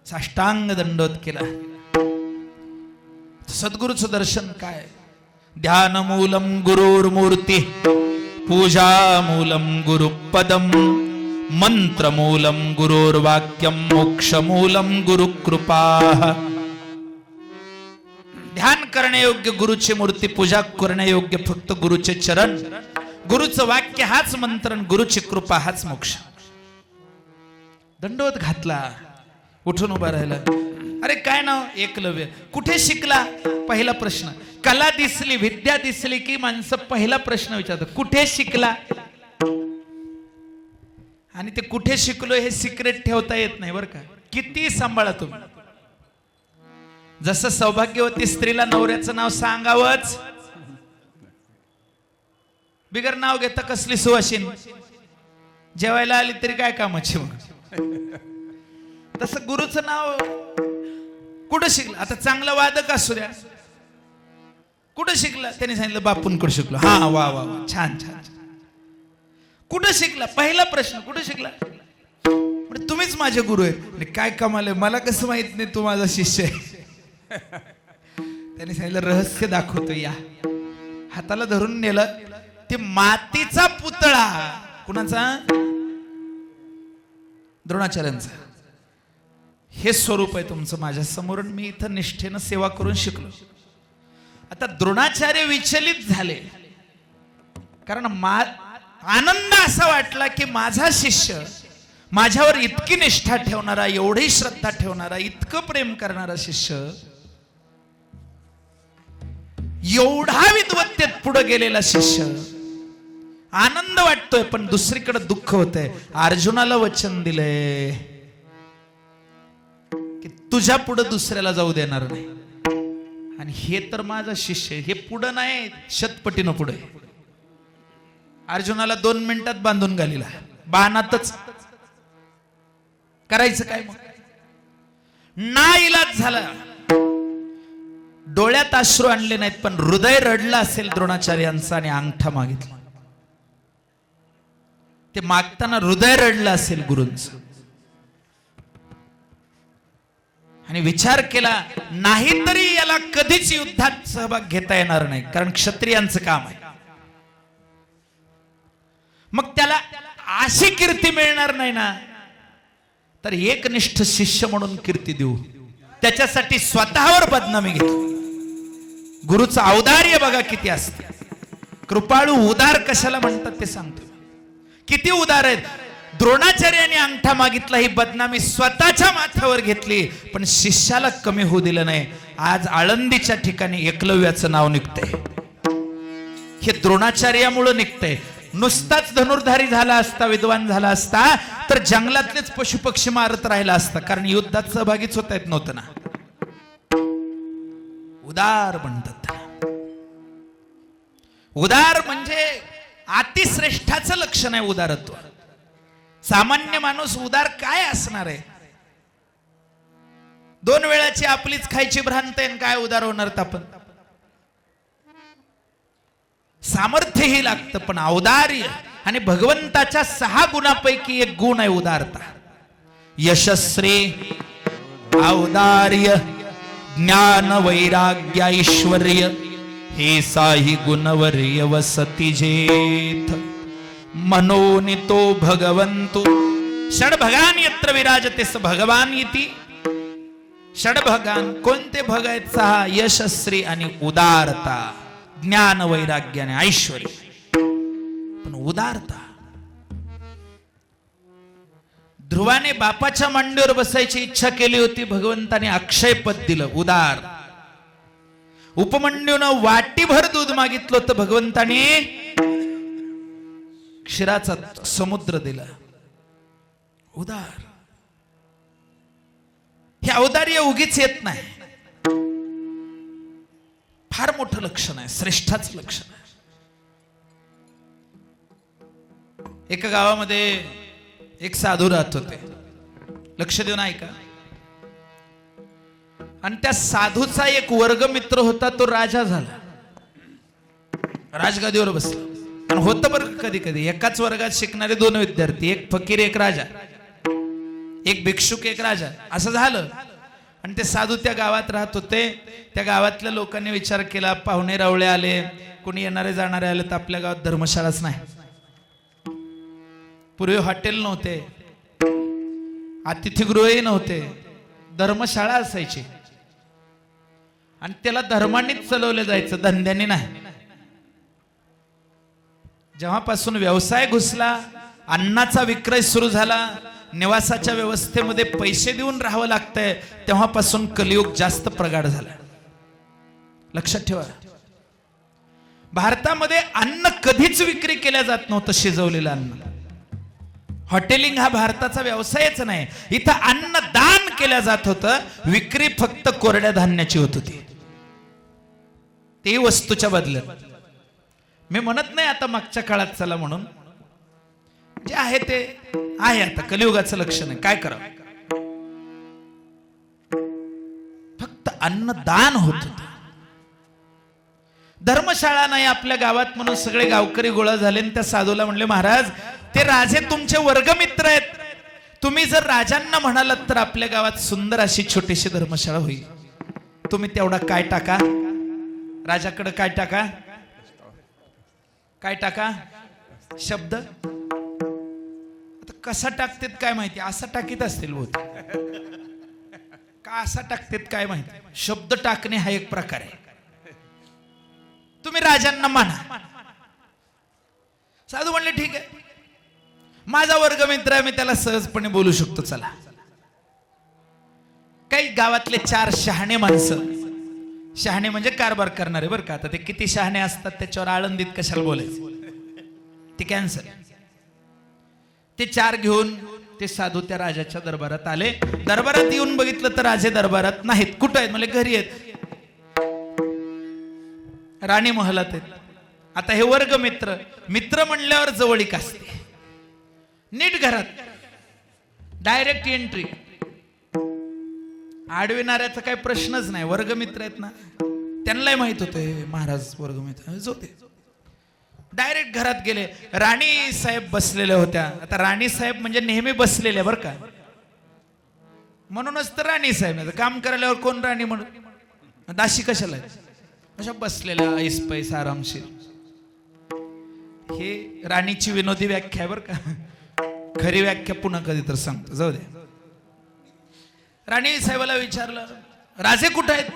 साष्टांग दंडवत केला. सद्गुरूचं दर्शन काय? ध्यान मूलम गुरुर्मूर्ती, पूजा मूलम गुरुपदम, मंत्र मूलम गुरुर्वाक्यम, मोक्ष मूलम गुरुकृपा. ध्यान करणे योग्य गुरुची मूर्ती, पूजा करणे योग्य फक्त गुरुचे चरण, गुरुचं वाक्य हाच मंत्र, गुरुची कृपा हाच मोक्ष. दंडवत घातला, उठून उभा राहिला. अरे काय नाव? एकलव्य. कुठे शिकला? पहिला प्रश्न. कला दिसली, विद्या दिसली की माणसं पहिला प्रश्न विचारतात, कुठे शिकला? आणि ते कुठे शिकलो हे सिक्रेट ठेवता येत नाही बरं का, किती सांभाळा तुम्ही. जसं सौभाग्यवती स्त्रीला नवऱ्याचं नाव सांगावंच, बिगर नाव घेता कसली सुवासिन, जेवायला आली तरी काय कामाची. मग तसं गुरुचं नाव कुठं शिकलं? आता चांगला वादक असू द्या, कुठं शिकला? त्यांनी सांगितलं बापूंकडे शिकलो. हा वा वा वा, छान छान. कुठं शिकला? पहिला प्रश्न, कुठं शिकला? तुम्हीच माझे गुरु आहेत. काय कमाल आहे, मला कसं माहित नाही तू माझा शिष्य आहे? त्यांनी सांगितलं रहस्य दाखवतो या. हाताला धरून नेलं. ते मातीचा पुतळा कुणाचा? द्रोणाचार्यांचा. हे स्वरूप आहे तुमचं माझ्या समोर, मी इथं निष्ठेनं सेवा करून शिकलो. आता द्रोणाचार्य विचलित झाले, कारण आनंद असा वाटला की माझा शिष्य, माझ्यावर इतकी निष्ठा ठेवणारा, एवढी श्रद्धा ठेवणारा, इतकं प्रेम करणारा शिष्य एवढा विद्वत्तेत पुढे गेलेला शिष्य. आनंद वाटतोय, पण दुसरीकडे दुःख होतंय. अर्जुनाला वचन दिलंय की तुझ्या पुढे दुसऱ्याला जाऊ देणार नाही, आणि हे तर माझा शिष्य, हे पुढं नाही शतपटीनं पुढे. अर्जुनाला 2 मिनिटात बांधून घालीला, बाणातच. करायचं काय मग? नाईलाज झाला. डोळ्यात अश्रू आणले नाहीत, पण हृदय रडलं असेल द्रोणाचार्यांचं, आणि अंगठा मागितला. ते मागताना हृदय रडलं असेल गुरूंचं, आणि विचार केला नाही तरी याला कधीच युद्धात सहभाग घेता येणार नाही, कारण क्षत्रियांचं काम आहे. मग त्याला अशी कीर्ती मिळणार नाही ना, तर एकनिष्ठ शिष्य म्हणून कीर्ती देऊ. त्याच्यासाठी स्वतःवर बदनामी घेतो. गुरुचं औदार्य बघा किती असते. कृपाळू उदार कशाला म्हणतात ते सांगतो. किती उदार आहेत. द्रोणाचार्याने अंगठा मागितला, ही बदनामी स्वतःच्या माथ्यावर घेतली, पण शिष्याला कमी होऊ दिलं नाही. आज आळंदीच्या ठिकाणी एकलव्याचं नाव निघतंय, हे द्रोणाचार्यामुळे निघतंय. नुसताच धनुर्धारी झाला असता, विद्वान झाला असता, तर जंगलातलेच पशुपक्षी मारत राहिला असता, कारण युद्धात सहभागीच होता येत नव्हतं ना. उदार म्हणतात. उदार म्हणजे अतिश्रेष्ठाचं लक्षण आहे उदारत्व. सामान्य माणूस उदार काय असणार आहे? 2 वेळाची आपलीच खायची भ्रांत आहे, काय उदार होणार आपण? सामर्थ्यही लागतं, पण औदार्य, आणि भगवंताच्या 6 गुणापैकी एक गुण आहे उदारता. यशस्वी औदार्य ज्ञान वैराग्य ऐश्वर्य हे साही गुणवर्य वसती जेथ मनोनितो भगवंतो षडभगान यत्र विराजते स भगवान इति. षडभगान कोणते भग आहेत? 6. यशस्वी आणि उदारता, ज्ञान वैराग्य आणि ऐश्वर्य. पण उदारता, ध्रुवाने बापाच्या मांडीवर बसायची इच्छा केली होती, भगवंताने अक्षय पद दिलं, उदार. उपमन्यूनं वाटीभर दूध मागितलं होतं, भगवंताने क्षीराचा समुद्र दिला, उदार. हे औदार्य उगीच येत नाही, फार मोठं लक्षण आहे, श्रेष्ठाचं लक्षण आहे. एका गावामध्ये एक साधू राहत होते, लक्ष देऊन ऐका. आणि त्या साधूचा एक वर्गमित्र होता, तो राजा झाला, राजगादीवर बसला. आणि होतं बरं कधी कधी एकाच वर्गात शिकणारे 2 विद्यार्थी, एक फकीर एक राजा, एक भिक्षुक एक राजा, असं झालं. आणि ते साधू त्या गावात राहत होते. त्या गावातल्या लोकांनी विचार केला, पाहुणे रावळे आले, कोणी येणारे जाणारे आले, तर आपल्या गावात धर्मशाळाच नाही. पूर्वी हॉटेल नव्हते, अतिथीगृहही नव्हते, धर्मशाळा असायची. आणि त्याला धर्मानेच चालवलं जायचं, धंद्याने नाही. जेव्हापासून व्यवसाय घुसला, अन्नाचा विक्रय सुरू झाला, निवासाच्या व्यवस्थेमध्ये पैसे देऊन राहावं लागतंय, तेव्हापासून कलियुग जास्त प्रगाढ झाला. लक्षात ठेवा, भारतामध्ये अन्न कधीच विक्री केल्या जात नव्हतं, शिजवलेलं अन्न. हॉटेलिंग हा भारताचा व्यवसायच नाही. इथं अन्न दान केलं जात होतं, विक्री फक्त कोरड्या धान्याची होत होती, ती वस्तूच्या बदल्यात. मी म्हणत नाही आता मागच्या काळात चला म्हणून, जे आहे ते आहे, आता कलियुगाचं लक्षण आहे, काय करावं. फक्त अन्नदान होत होतं. धर्मशाळा नाही आपल्या गावात म्हणून सगळे गावकरी गोळा झाले आणि त्या साधूला म्हणले, महाराज ते राजे तुमचे वर्गमित्र आहेत, तुम्ही जर राजांना म्हणालात तर आपल्या गावात सुंदर अशी छोटीशी धर्मशाळा होईल, तुम्ही तेवढा काय टाका, राजाकडे काय टाका, काय टाका, शब्द. आता कसा टाकतेत काय माहिती, असा टाकीत असतील बहुतेक, का असा टाकतेत काय माहिती. शब्द टाकणे हा एक प्रकार आहे, तुम्ही राजांना म्हणा. साधू म्हणले ठीक आहे, माझा वर्गमित्र आहे, मी त्याला सहजपणे बोलू शकतो, चला. काही गावातले 4 शहाणे माणसं, शहाणे म्हणजे कारभार करणारे बरं का, आता ते किती शहाणे असतात त्याच्यावर आळंदीत कशाला बोलायचं, ते कॅन्सल. ते 4 घेऊन ते साधू त्या राजाच्या दरबारात आले. दरबारात येऊन बघितलं तर राजे दरबारात नाहीत. कुठं आहेत? म्हणजे घरी आहेत, राणी महलात आहेत. आता हे वर्गमित्र, मित्र म्हणल्यावर जवळीक असते, नीट घरात डायरेक्ट एंट्री, आडविणाऱ्याचा काही प्रश्नच नाही. वर्गमित्र आहेत ना, त्यांनाही माहित होते महाराज वर्गमित्र होते. डायरेक्ट घरात गेले. राणी साहेब बसलेल्या होत्या. आता राणी साहेब म्हणजे नेहमी बसलेल्या बरं का, म्हणूनच तर राणी साहेब. काम करायल्यावर कोण राणी म्हणून, दाशी कशाला अशा बसलेल्या ऐस पैस आरामशीर. हे राणीची विनोदी व्याख्या आहे बरं का, खरी व्याख्या पुन्हा कधी तर सांगतो, जाऊ दे. राणी साहेबाला विचारलं, राजे कुठे आहेत?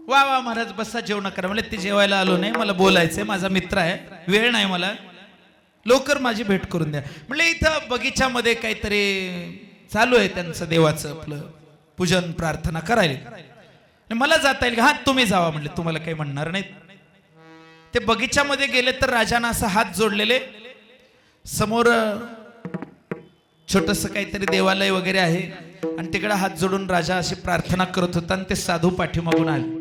वा वा महाराज बसा, जेवण करा. म्हणजे ते जेवायला आलो नाही, मला बोलायचंय, माझा मित्र आहे, वेळ नाही मला, लवकर माझी भेट करून द्या. म्हणले इथं बगीच्यामध्ये काहीतरी चालू आहे त्यांचं, देवाचं आपलं पूजन प्रार्थना करायला, मला जाता येईल. हा तुम्ही जावा म्हणले, तुम्हाला काही म्हणणार नाहीत. ते बगीच्यामध्ये गेले तर राजांना असा हात जोडलेले, समोर छोटस काहीतरी देवालय वगैरे आहे, आणि तिकडे हात जोडून राजा अशी प्रार्थना करत होता. आणि ते साधू पाठीमागून आले.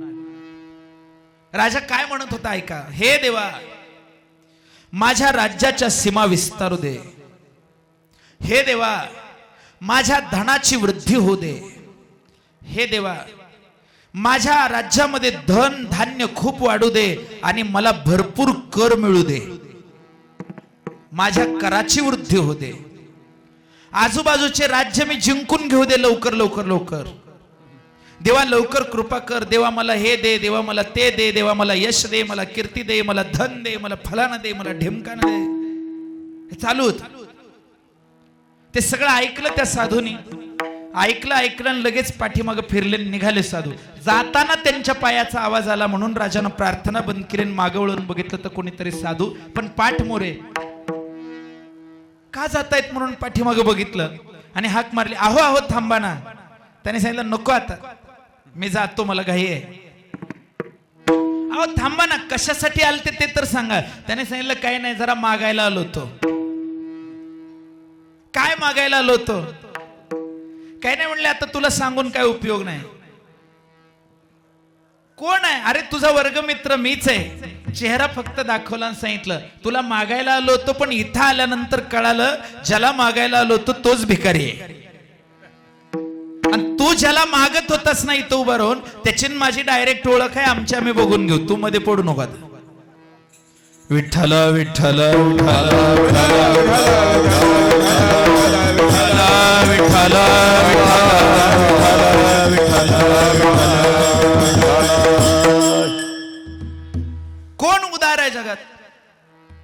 राजा काय म्हणत होता ऐका, हे देवा माझ्या राज्याच्या सीमा विस्तारू दे, हे देवा माझ्या धनाची वृद्धी होऊ दे, हे देवा माझ्या राज्यामध्ये धन धान्य खूप वाढू दे आणि मला भरपूर कर मिळू दे, माझ्या कराची वृद्धी होऊ दे. आजूबाजूचे राज्य मी जिंकून घेऊ दे लवकर लवकर लवकर. देवा लवकर कृपा कर, देवा मला हे दे, देवा मला ते दे, देवा मला यश दे, मला कीर्ती दे, मला धन दे, मला फलाना दे, मला ढिमकाना दे. हे चालू होत. ते सगळं ऐकलं त्या साधूनी. ऐकलं आणि लगेच पाठीमागे फिरले, निघाले साधू. जाताना त्यांच्या पायाचा आवाज आला म्हणून राजानं प्रार्थना बंद केली. मागे वळून बघितलं तर कोणीतरी साधू, पण पाठ मोरे. का जातायत म्हणून पाठीमागे बघितलं आणि हाक मारली, अहो अहो थांबा ना. त्याने सांगितलं नको आता, मी जातो, मला घाई आहे. अहो थांबा ना, कशासाठी आलते ते तर सांगा. त्याने सांगितलं काही नाही, जरा मागायला आलो होतो. काय मागायला आलो होतो? काही नाही म्हणले, आता तुला सांगून काय उपयोग नाही. कोण आहे? अरे तुझा वर्गमित्र मीच आहे. चेहरा फक्त दाखवला आणि सांगितलं तुला मागायला आलो होतो, पण इथं आल्यानंतर कळालं ज्याला मागायला आलो होतो तोच भिकारी आहे. आणि तू ज्याला मागत होतास ना इथं उभा राहून, त्याची माझी डायरेक्ट ओळख आहे, आमची आम्ही बघून घेऊ, तू मध्ये पडू नको आता. विठ्ठल विठ्ठल कोण उदार आहे जगात?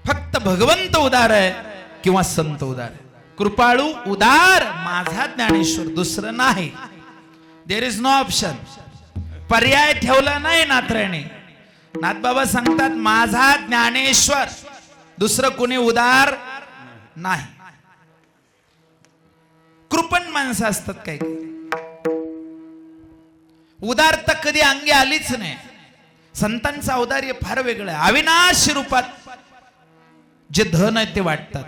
फक्त भगवंत उदार आहे किंवा संत उदार आहे. कृपाळू उदार माझा ज्ञानेश्वर, दुसरं नाही. There is no option. पर्याय ठेवला नाही नाथरायणे. नाथबाबा सांगतात माझा ज्ञानेश्वर, दुसरं कोणी उदार नाही. कृपण माणसं असतात काही, उदारता कधी अंगी आलीच नाही. संतांचं औदार्य फार वेगळं आहे. अविनाश रूपात जे धन आहे ते वाटतात.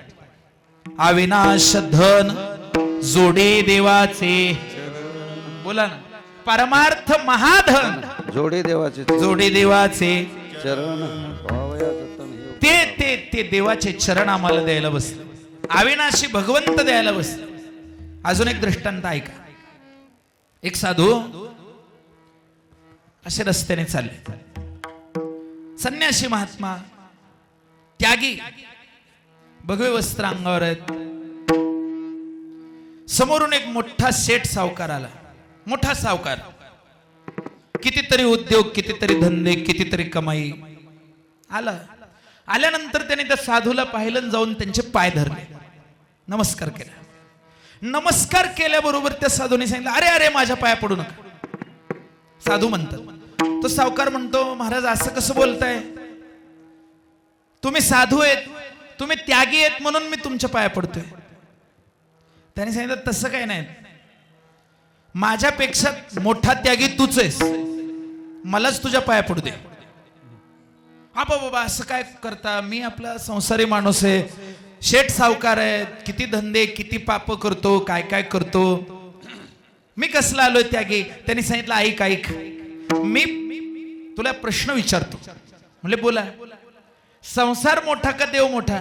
अविनाश धन जोडे देवाचे, बोला ना, परमार्थ महाधन जोडे देवाचे जोडे देवाचे चरण पावया जतन हे. ते ते ते देवाचे चरण आम्हाला द्यायला बसले. अविनाशी भगवंत द्यायला बसले. अजून एक दृष्टांत ऐका. एक साधू असे रस्त्याने चालले, संन्यासी महात्मा, त्यागी, भगवे वस्त्र अंगावर आहेत. समोरून एक मोठा सेठ सावकार आला. मोठा सावकार, कितीतरी उद्योग, कितीतरी धंदे, कितीतरी कमाई. आला. आल्यानंतर त्याने त्या साधूला पाहिलं, जाऊन त्यांचे पाय धरले, नमस्कार केला. नमस्कार केल्याबरोबर त्या साधूने सांगितलं, अरे अरे माझ्या पाया पडू नका. साधू म्हणतात. तो सावकार म्हणतो, महाराज असं कसं बोलताय? तुम्ही साधू आहेत, तुम्ही त्यागी आहेत म्हणून मी तुमच्या पाया पडतोय. त्याने सांगितलं तसं काही नाही, माझ्यापेक्षा मोठा त्यागी तूच आहेस, मलाच तुझ्या पाया पडू दे. आबा बाबा असं काय करता? मी आपला संसारी माणूस आहे, शेठ सावकार आहेत, किती धंदे, किती पाप करतो, काय काय करतो, मी कसला आलोय त्यागी? त्यांनी सांगितलं ऐक ऐक, मी तुला प्रश्न विचारतो. म्हणले बोला. संसार मोठा का देव मोठा?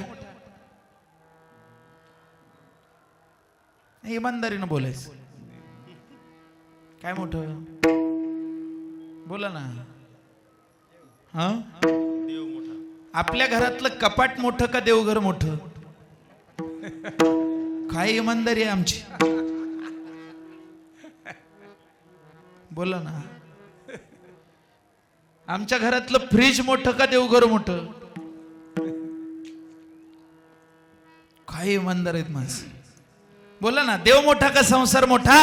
इमानदारीनं बोलायचं. काय मोठं? बोला ना. हा, आपल्या घरातलं कपाट मोठं का देवघर मोठं? काय इमानदारी आहे आमची? बोला ना. आमच्या घरातलं फ्रीज मोठं का देवघर मोठं? काय इमानदार आहेत माणसं. बोला ना. देव मोठा का संसार मोठा?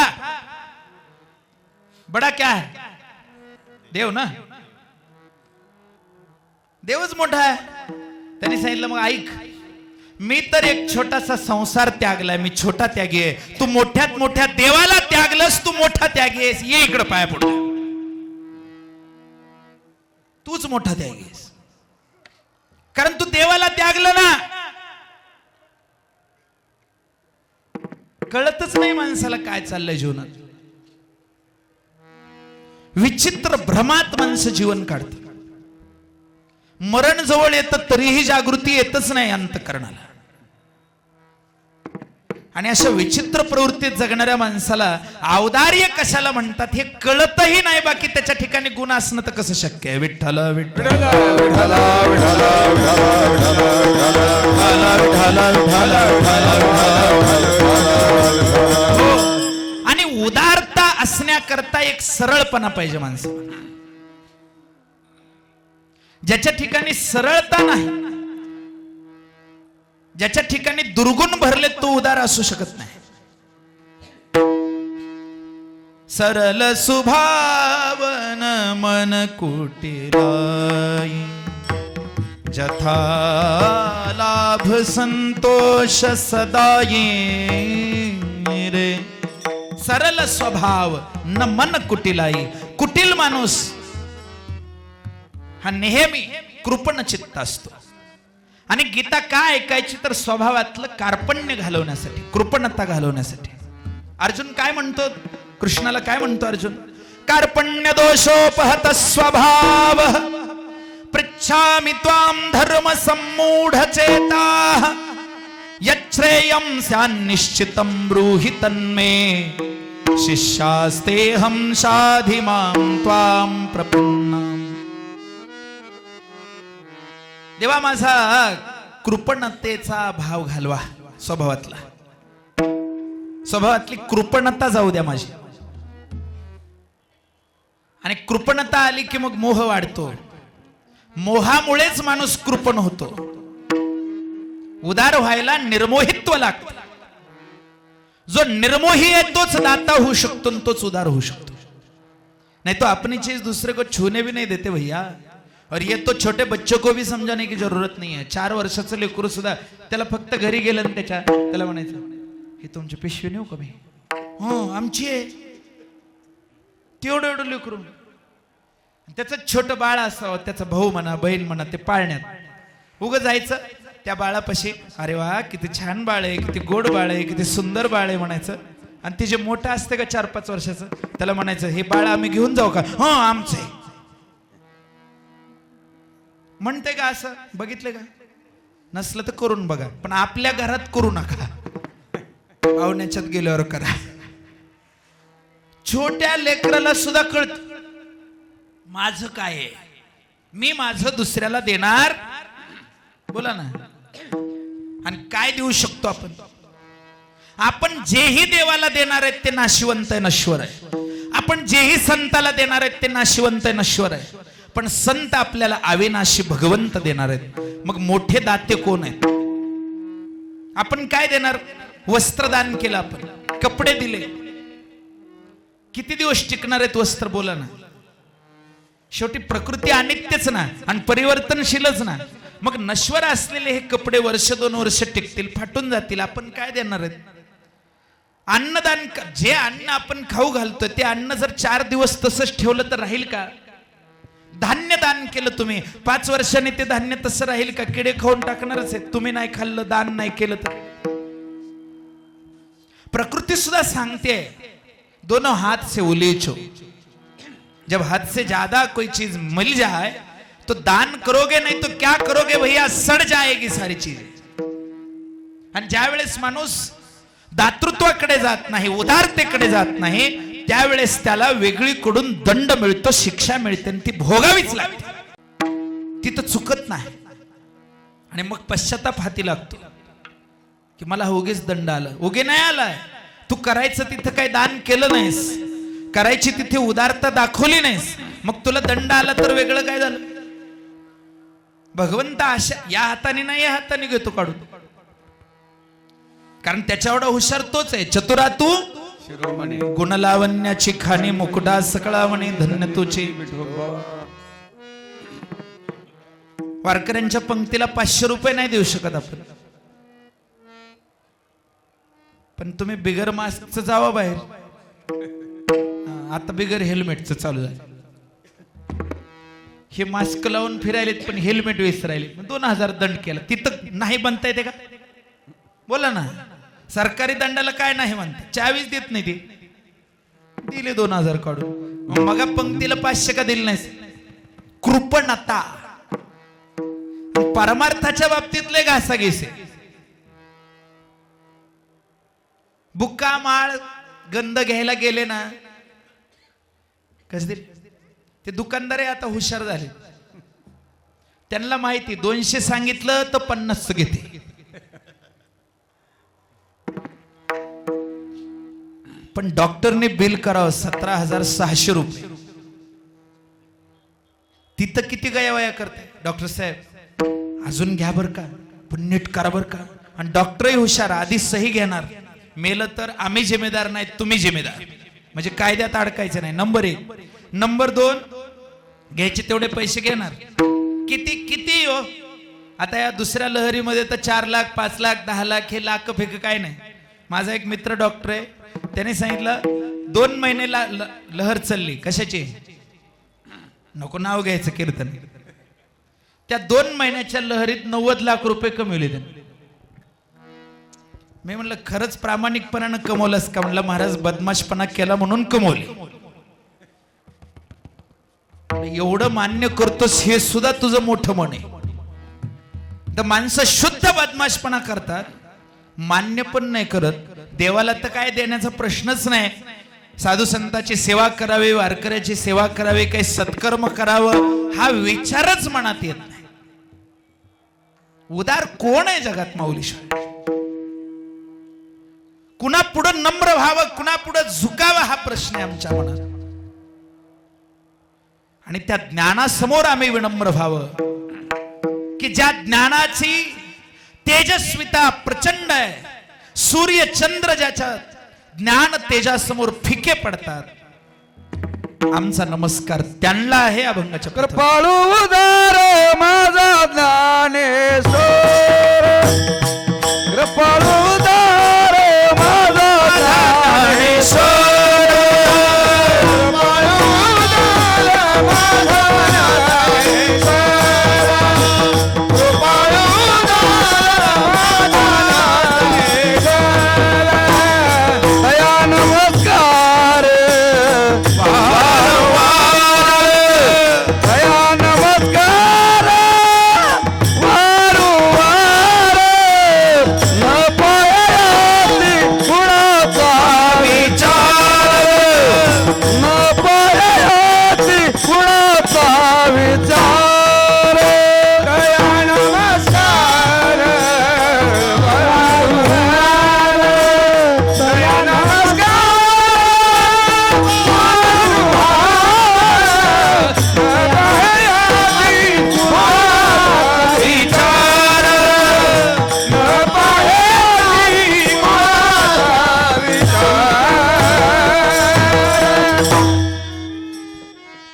बडा क्या है? देव ना, देवच मोठा आहे. त्यांनी सांगितलं मग ऐक, मी तर एक छोटासा संसार त्यागलाय, मी छोटा त्यागी आहे. तू मोठ्यात मोठ्या देवाला त्यागलस, तू मोठा त्यागी आहेस. ये इकडे पाया पडू. तूच मोठा त्यागी आहेस, कारण तू देवाला त्यागलं ना. कळतच नाही माणसाला काय चाललंय जीवनात. विचित्र भ्रमात माणसं जीवन काढतात. मरण जवळ येतं तरीही जागृती येतच नाही अंतःकरणाला. आणि अशा विचित्र प्रवृत्तीत जगणाऱ्या माणसाला औदार्य कशाला म्हणतात हे कळतही नाही. बाकी त्याच्या ठिकाणी गुण असणं तर कसं शक्य आहे? विठ्ठल विठ्ठल विठ्ठल विठ्ठल विठ्ठल असण्याकरता एक सरळपणा पाहिजे माणसाला. ज्याच्या ठिकाणी सरळता नाही, ज्याच्या ठिकाणी दुर्गुण भरले, तो उदार असू शकत नाही. सरल सुभावन मन कुटिलाई, जथा लाभ संतोष सदाये रे. सरल स्वभाव न मन कुटिलाई. कुटिल माणूस हा नेहमी कृपण चित्त असतो. आणि गीता काय ऐकायची तर स्वभावातलं कार्पण्य घालवण्यासाठी, कृपणता घालवण्यासाठी. अर्जुन काय म्हणतो, कृष्णाला काय म्हणतो अर्जुन? कार्पण्य दोषोपहत स्वभाव पृच्छामि त्वां धर्म सम्मूढ चेताः यच्छ्रेयं स्यान्निश्चितं ब्रूहि तन्मे शिष्यास्तेऽहं शाधि मां त्वां प्रपन्नाम्. देवा माझा कृपणतेचा भाव घालवा, स्वभावातला, स्वभावातली कृपणता जाऊ द्या माझी. आणि कृपणता आली की मग मोह वाढतो. मोहामुळेच माणूस कृपण होतो. उदार व्हायला निर्मोहित्व लागतं. जो निर्मोही आहे तोच दाता होऊ शकतो, तोच उदार होऊ शकतो. नहीं तो अपनी चीज दूसरे को छूने भी नहीं देते भैया. और ये तो छोटे बच्चों को भी समझाने की जरूरत नहीं है. 4 वर्षाचं लेकरू सुद्धा त्याला फक्त घरी गेलं आणि त्याला म्हणायचं, हे तुमची पिशवी नेऊ का मी? हो आमची आहे. तेवढं एवढं लेकरू. त्याचं छोटं बाळ असावं, त्याचा भाऊ म्हणा बहीण म्हणा, ते पाळण्यात उगं जायचं त्या बाळापाशी, अरे वा किती छान बाळ आहे, किती गोड बाळ आहे, किती सुंदर बाळ आहे म्हणायचं. आणि ते जे मोठं असते का 4-5 वर्षाचं, त्याला म्हणायचं, हे बाळ आम्ही घेऊन जाऊ का? हो आमचं आहे. म्हणते का असं? बघितलं का? नसलं तर करून बघा, पण आपल्या घरात करू नका. पाहुण्याच्यात गेल्यावर करा. छोट्या लेकराला सुद्धा कळत माझं काय आहे, मी माझं दुसऱ्याला देणार. बोला ना. आणि काय देऊ शकतो आपण? आपण जेही देवाला देणार आहेत ते नाशिवंत आहे, नश्वर आहे. आपण जेही संताला देणार आहेत ते नाशिवंत आहे, नश्वर आहे. पण संत आपल्याला अविनाशी भगवंत देणार आहेत. मग मोठे दाते कोण आहेत? आपण काय देणार? वस्त्रदान केलं, आपण कपडे दिले. किती दिवस टिकणार आहेत वस्त्र? बोला ना. शेवटी प्रकृती अनित्यच ना आणि परिवर्तनशीलच ना. मग नश्वर असलेले हे कपडे वर्ष 2 वर्ष टिकतील, फाटून जातील. आपण काय देणार आहेत? अन्नदान. जे अन्न आपण खाऊ घालतोय ते अन्न जर 4 दिवस तसंच ठेवलं तर राहील का? धान्य दान केलं तुम्ही, 5 वर्षांनी ते धान्य तसं राहील का? किडे खाऊन टाकणारच आहे. तुम्ही नाही खाल्लं, दान नाही केलं तर. प्रकृती सुद्धा सांगते, दोनों हाथ से उलीचो. जब हद से ज्यादा कोई चीज मिल जाए तो दान करोगे, नहीं तो क्या करोगे भैया, सड़ जाएगी सारी चीज. आणि ज्या वेळेस माणूस दातृत्वाकडे जात नाही, उदारतेकडे जात नाही, त्यावेळेस त्याला वेगळीकडून दंड मिळतो, शिक्षा मिळते आणि ती भोगावीच लागते. तिथं चुकत नाही. आणि मग पश्चाताप हाती लागतो की मला उगीच दंड आला. उगे नाही आलाय, तू करायचं तिथं काही दान केलं नाहीस, करायची तिथे उदारता दाखवली नाहीस, मग तुला दंड आला तर वेगळं काय झालं? भगवंत अशा या हाताने नाही, या हाताने घेतो काढून. कारण त्याच्या एवढा हुशार तोच आहे. चतुरा तू गुणलावण्याची खाणी, मुकुटा सकळा म्हणे धन्य तुची. वारकऱ्यांच्या पंक्तीला 500 रुपये नाही देऊ शकत आपण, पण तुम्ही बिगर मास्कचं जावा बाहेर. आता बिगर हेल्मेटचं चालू झालं. हे मास्क लावून फिरायलेत पण हेल्मेट विसरायले, 2000 दंड केला. तिथं नाही बनता येते का? बोला ना. सरकारी दंडाला काय नाही म्हणते? 24 देत नाही ते, दिले 2000 काढून. मग पंक्तीला 500 का दिले नाहीस? कृपणता. परमार्थाच्या बाबतीत लय घासाघीस आहे. बुक्का माळ गंध घ्यायला गेले ना, कसं ते दुकानदार आता हुशार झाले. त्यांना माहिती 200 सांगितलं तर 50 घेते. पण डॉक्टरने बिल करावं 17,600 रुपये. तिथं किती गयावया करते डॉक्टर साहेब, अजून घ्या बर का, पण नीट करा बर का. आणि डॉक्टरही हुशार, आधी सही घेणार, मेलं तर आम्ही जिम्मेदार नाही, तुम्ही जिम्मेदार, म्हणजे कायद्यात अडकायचं नाही. नंबर 1. नंबर 2, घ्यायचे तेवढे पैसे घेणार. किती किती हो, आता या दुसऱ्या लहरीमध्ये तर 4 लाख 5 लाख 10 लाख हे लाख फेक काय नाही. माझा एक मित्र डॉक्टर आहे, त्याने सांगितलं 2 महिने लहर चालली. कशाची, नको नाव घ्यायचं कीर्तन. त्या 2 महिन्याच्या लहरीत 90 लाख रुपये कमवले त्याने. मी म्हणलं खरंच प्रामाणिकपणानं कमवलंस का? म्हणलं महाराज बदमाशपणा केला म्हणून कमवले. एवढं मान्य करतोस हे सुद्धा तुझं मोठं मन आहे. तर माणसं शुद्ध बदमाशपणा करतात, मान्य पण नाही करत. देवाला तर काय देण्याचा प्रश्नच नाही. साधू संतांची सेवा करावी, वारकऱ्याची सेवा करावी, काही सत्कर्म करावं हा विचारच मनात येत नाही. उदार कोण आहे जगात माऊलीशिवाय? कुणा पुढं नम्र व्हावं, कुणा पुढं झुकावं हा प्रश्न आहे आमच्या मनात. आणि त्या ज्ञानासमोर आम्ही विनम्र व्हावं की ज्या ज्ञानाची तेजस्विता प्रचंड आहे. सूर्य चंद्र ज्याच्या ज्ञान तेजासमोर फिके पडतात. आमचा नमस्कार त्यांना आहे. अभंगाच्या कृपाळू उदार माझा ज्ञानेश्वर, कृपाळू उदार माझा ज्ञानेश्वर,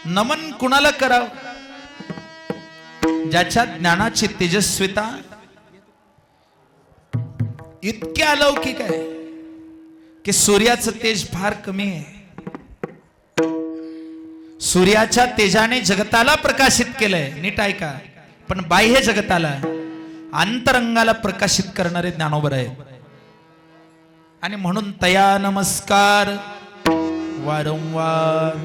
नमन कुणाला करावं? ज्याच्या ज्ञानाची तेजस्विता इतकी अलौकिक आहे की सूर्याचं तेज फार कमी आहे. सूर्याच्या तेजाने जगताला प्रकाशित केलंय, नीट ऐका. पण बाह्य जगताला, अंतरंगाला प्रकाशित करणारे ज्ञानोबर आहेत. आणि म्हणून तया नमस्कार वारंवार.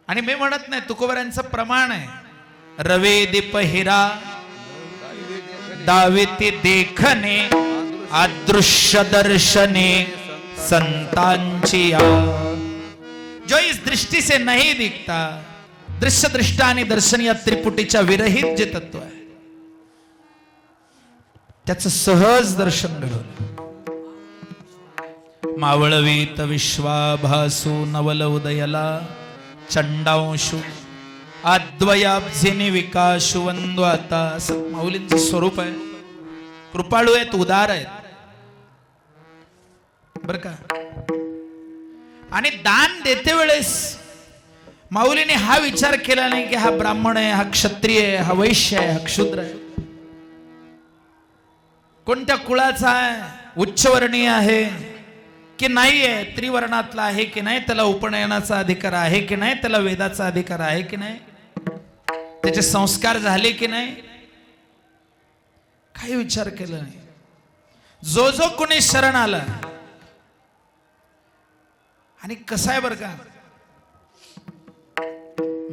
आणि मी म्हणत नाही, तुकोबऱ्यांचं प्रमाण आहे. रवे दीप हिरा दावेते देखने, अदृश्य दर्शने संतांची जो इस दृष्टि से नहीं दिखता, दृश्य दृष्टा आणि दर्शन या त्रिपुटीच्या विरहित जे तत्व आहे त्याचं सहज दर्शन घडवलं. मावळवीत विश्वाभासू नवल उदयला, चंडांशु अद्वयाब्जिनी विकाशु वंदो. आता माऊलींचं स्वरूप आहे. कृपाळू आहेत, उदार आहेत बर का. आणि दान देते वेळेस माऊलीने हा विचार केला नाही की हा ब्राह्मण आहे, हा क्षत्रिय आहे, हा वैश्य आहे, हा क्षुद्र आहे, कोणत्या कुळाचा आहे, उच्चवर्णीय आहे की नाही आहे, त्रिवर्णातला आहे की नाही, त्याला उपनयनाचा अधिकार आहे की नाही, त्याला वेदाचा अधिकार आहे की नाही, त्याचे संस्कार झाले की नाही, काही विचार केला नाही. जो जो कोणी शरण आला. आणि कसं आहे बर का,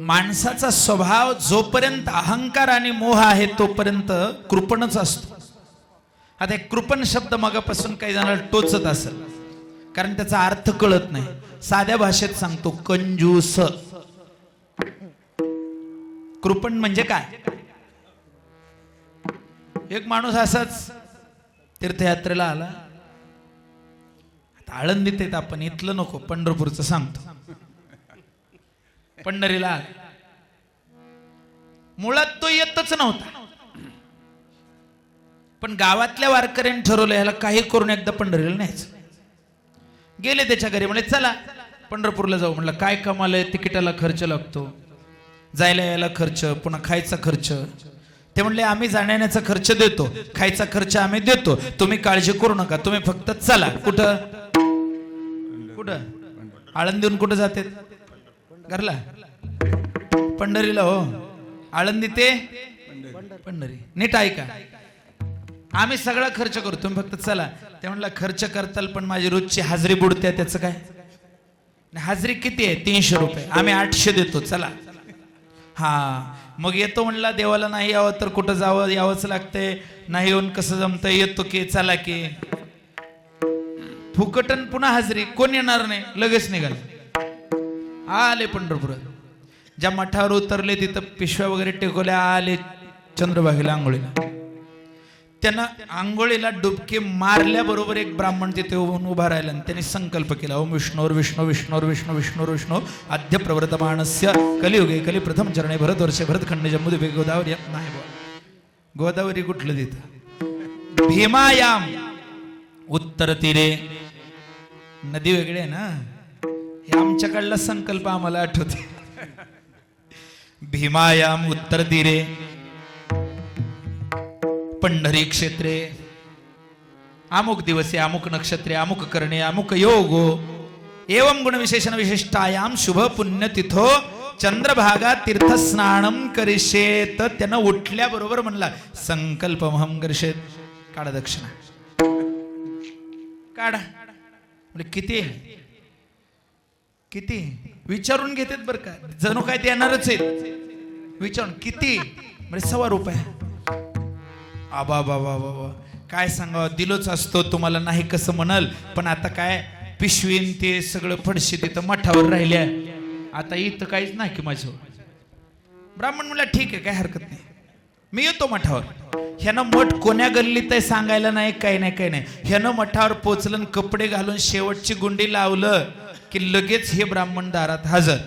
माणसाचा स्वभाव जोपर्यंत अहंकार आणि मोह आहे तोपर्यंत कृपणच असतो. आता एक कृपण शब्द मगापासून काही जणांना टोचत असेल, कारण त्याचा अर्थ कळत नाही. साध्या भाषेत सांगतो, कंजूस. कृपण म्हणजे काय? एक माणूस असाच तीर्थयात्रेला आला. आळंदीत येत आपण, इथलं नको, पंढरपूरचं सांगतो. पंढरीला आला. मुळात तो येतच नव्हता, पण गावातल्या वारकऱ्यांनी ठरवलं ह्याला काही करून एकदा पंढरीला न्यायचं. गेले त्याच्या घरी, म्हणले चला पंढरपूरला जाऊ. म्हणलं काय कमाल आहे, तिकिटाला खर्च लागतो, जायला यायला खर्च, पुन्हा खायचा खर्च. ते म्हणले आम्ही जाण्याचा खर्च देतो, खायचा खर्च आम्ही देतो, तुम्ही काळजी करू नका, तुम्ही फक्त चला. कुठं कुठं आळंदीहून कुठं जाते? घरला पंढरीला. हो, आळंदी ते पंढरी. नीट ऐका, आम्ही सगळा खर्च करू, तुम्ही फक्त चला. ते म्हणलं खर्च करताल पण माझी रोजची हाजरी बुडते, त्याचं काय? हाजरी किती आहे? 300 रुपये. आम्ही 800 देतो, चला. हा, मग येतो म्हणला. देवाला नाही यावं तर कुठं जावं, यावंच लागतंय. नाही येऊन कसं जमतं, येतो की चला की. फुकटन पुन्हा हाजरी, कोण येणार नाही, लगेच निघाल. आले पंढरपुरात. ज्या मठावर उतरले तिथं पिशव्या वगैरे टेकवल्या, आले चंद्रभागेला आंघोळीला. त्यांना आंघोळीला डुबके मारल्याबरोबर एक ब्राह्मण तिथे उभा राहिला आणि त्यांनी संकल्प केला, ओम विष्णोर विष्णू विष्णोर विष्णू विष्णोर विष्णू आद्य प्रवर्तमानस्य कलियुगे कली प्रथम चरणे भरतवर्षे भरतखंड जम्बूद्वीपे गोदावरी. नाही गोदावरी कुठलं तिथं? भीमायाम उत्तर तीरे. नदी वेगळी आहे ना, हे आमच्याकडला संकल्प आम्हाला आठवते. भीमायाम उत्तर तीरे पंढरी क्षेत्रे अमुक दिवसे अमुक नक्षत्रे अमुक करणे अमुक योगो एवं गुण विशेषण विशिष्टायाम शुभ पुण्य तिथो चंद्रभागा तीर्थ स्नानम करिष्येत. त्यानं उठल्याबरोबर म्हणला संकल्प महम करिष्येत. काढा दक्षिणा, काढा. म्हणजे किती किती विचारून घेतात बरं का, जणू काय ते येणारच आहेत. विचारून किती? म्हणजे 1.25 रुपये. आबा बाबा बाबा काय सांगावं, दिलोच असतो तुम्हाला, नाही कसं म्हणाल. पण आता काय पिशवीन ते सगळं फडशी तिथं मठावर राहिल्या, आता इथं काहीच नाही की माझं. ब्राह्मण म्हणला ठीक आहे, काय हरकत नाही, मी येतो मठावर. ह्यानं मठ कोण्या गल्लीत आहे सांगायला नाही, काही नाही काही नाही. ह्यानं मठावर पोचलं, कपडे घालून शेवटची गुंडी लावलं की लगेच हे ब्राह्मण दारात हजर.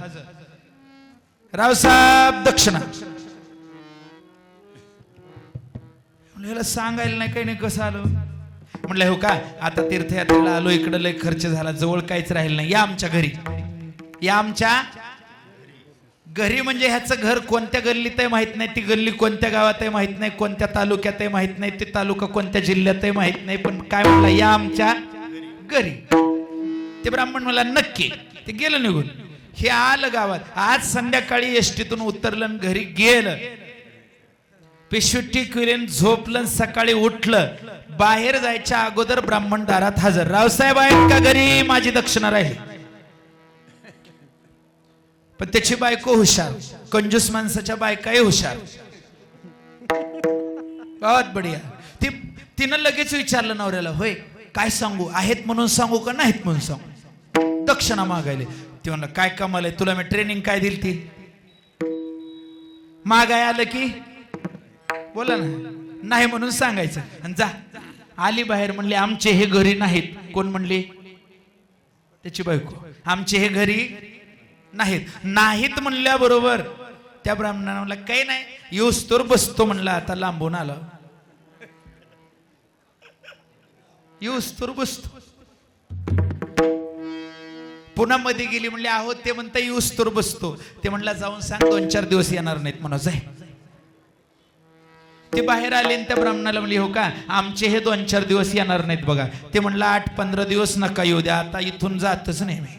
रावसाहेब दक्षिणा. ह्याला सांगायला नाही काही नाही, कसं आलो? म्हणलं हो का, आता तीर्थयात्रेला आलो, इकडं लय खर्च झाला, जवळ काहीच राहिलं नाही, या आमच्या घरी. या आमच्या घरी. म्हणजे ह्याचं घर कोणत्या गल्लीत आहे माहित नाही, ती गल्ली कोणत्या गावात आहे माहित नाही, कोणत्या तालुक्यात आहे माहित नाही, ते तालुका कोणत्या जिल्ह्यात आहे माहित नाही, पण काय म्हणला, या आमच्या घरी. ते ब्राह्मण मला नक्की. ते गेलं निघून. हे आलं गावात. आज संध्याकाळी एसटीतून उतरलं, घरी गेलं, पिशवी टिकविलेन, झोपलं, सकाळी उठलं. बाहेर जायच्या अगोदर ब्राह्मण दारात हजर. रावसाहेब आहेत का घरी? माझी दक्षिणा राहिली. पण त्याची बायको हुशार, कंजूस माणसाच्या बायकाही हुशार. बहुत बढिया. तिनं लगेच विचारलं नवऱ्याला, होय काय सांगू, आहेत म्हणून सांगू का नाहीत म्हणून सांगू? दक्षिणा मागायले. ती म्हणलं काय कमाल आहे, तुला मी ट्रेनिंग काय दिली ती? मागाय आलं की बोला ना, नाही म्हणून सांगायचं आणि जा. आली बाहेर, म्हणले आमचे हे घरी नाहीत. कोण म्हणले? त्याची बायको. आमचे हे घरी नाहीत. नाहीत म्हणल्याबरोबर त्या ब्राह्मणाला म्हणला काही नाही, येऊस तर बसतो. म्हणला आता लांबून आला, येऊस तर बसतो. पुन्हा मध्ये गेली, म्हणले आहो ते म्हणता येऊस तर बसतो. ते म्हणला जाऊन सांग 2-4 दिवस येणार नाहीत म्हणा, जाय. ते बाहेर आले आणि त्या ब्राह्मणाला म्हणले हो का, आमचे हे 2-4 दिवस येणार नाहीत बघा. ते म्हणलं 8-15 दिवस नका येऊ द्या, आता इथून जातच नाही मी.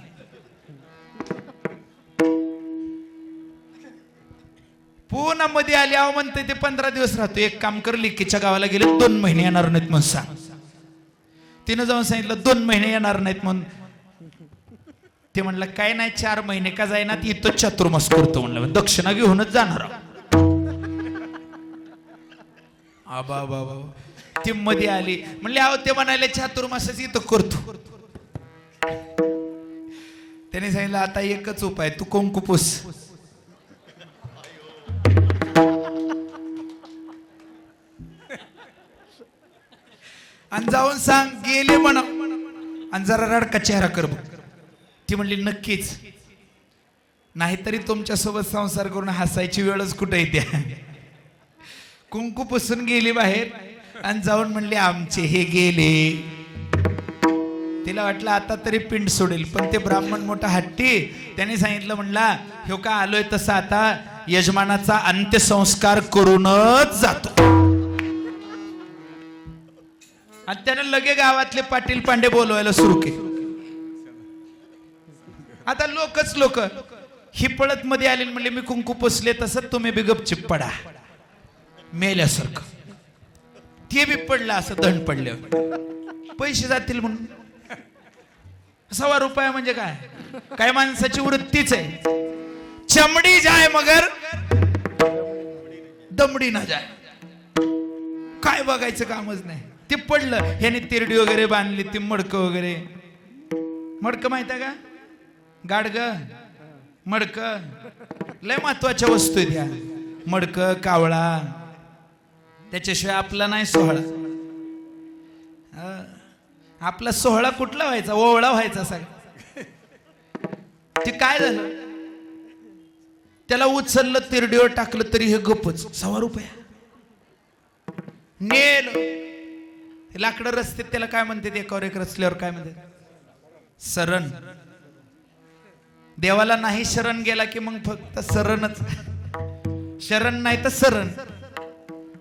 पुन्हा मध्ये आले, अहो म्हणते ते 15 दिवस राहतो. एक काम कर, लिकीच्या गावाला गेले, 2 महिने येणार नाहीत म्हणून सांग. तिनं जाऊन सांगितलं 2 महिने येणार नाहीत म्हणून. ते म्हणलं काय नाही, 4 महिने का जाईना, इथं चातुर्मास करतो म्हणलं, दक्षिणा घेऊनच जाणार. आबा बाबा. ती मध्ये आली, म्हणले अहो ते म्हणाले चातुर्मासाच इथं करतो. त्याने सांगितलं आता एकच उपाय, तू कुंकू पुस. आणि जाऊन सांग गेले म्हणा. आणि जरा रडका चेहरा कर बघ. ती म्हणली नक्कीच, नाहीतरी तुमच्यासोबत संसार करून हसायची वेळच कुठे येते. कुंकू पुसून गेली बाहेर आणि जाऊन म्हणली आमचे हे गेले. तिला वाटलं आता तरी पिंड सोडेल, पण ते ब्राह्मण मोठा हट्टी, त्याने सांगितलं म्हणला ह्यो का आलोय तसा आता यजमानाचा अंत्यसंस्कार करूनच जातो. आणि त्यानं लगे गावातले पाटील पांडे बोलवायला सुरू केले. आता लोक ही पळत मध्ये आले म्हणले मी कुंकू पुसले तसं तुम्ही बी गपचिप पडा मेल्यासारखं. ते बी पडलं असं दंड पडल्यावर पैसे जातील म्हणून. ₹1.25 म्हणजे काय, काय माणसाची वृत्तीच आहे. चमडी जाय मगर दमडी ना जाय. काय बघायचं कामच नाही. ते पडलं, ह्याने तिरडी वगैरे बांधली, ती मडक वगैरे. मडक माहित आहे का, गाडग मडक लय महत्वाच्या वस्तू आहेत ह्या. मडक कावळा, त्याच्याशिवाय आपला नाही सोहळा. आपला सोहळा कुठला व्हायचा, ओवळा व्हायचा सगळा. ते काय झालं, त्याला उचललं तिरडीवर टाकलं तरी हे गपच. ₹1.25 नेल. लाकडं रस्ते त्याला काय म्हणते, एकावर एक रचल्यावर काय म्हणते, सरण. देवाला नाही शरण गेला की मग फक्त सरणच, शरण नाही तर सरण.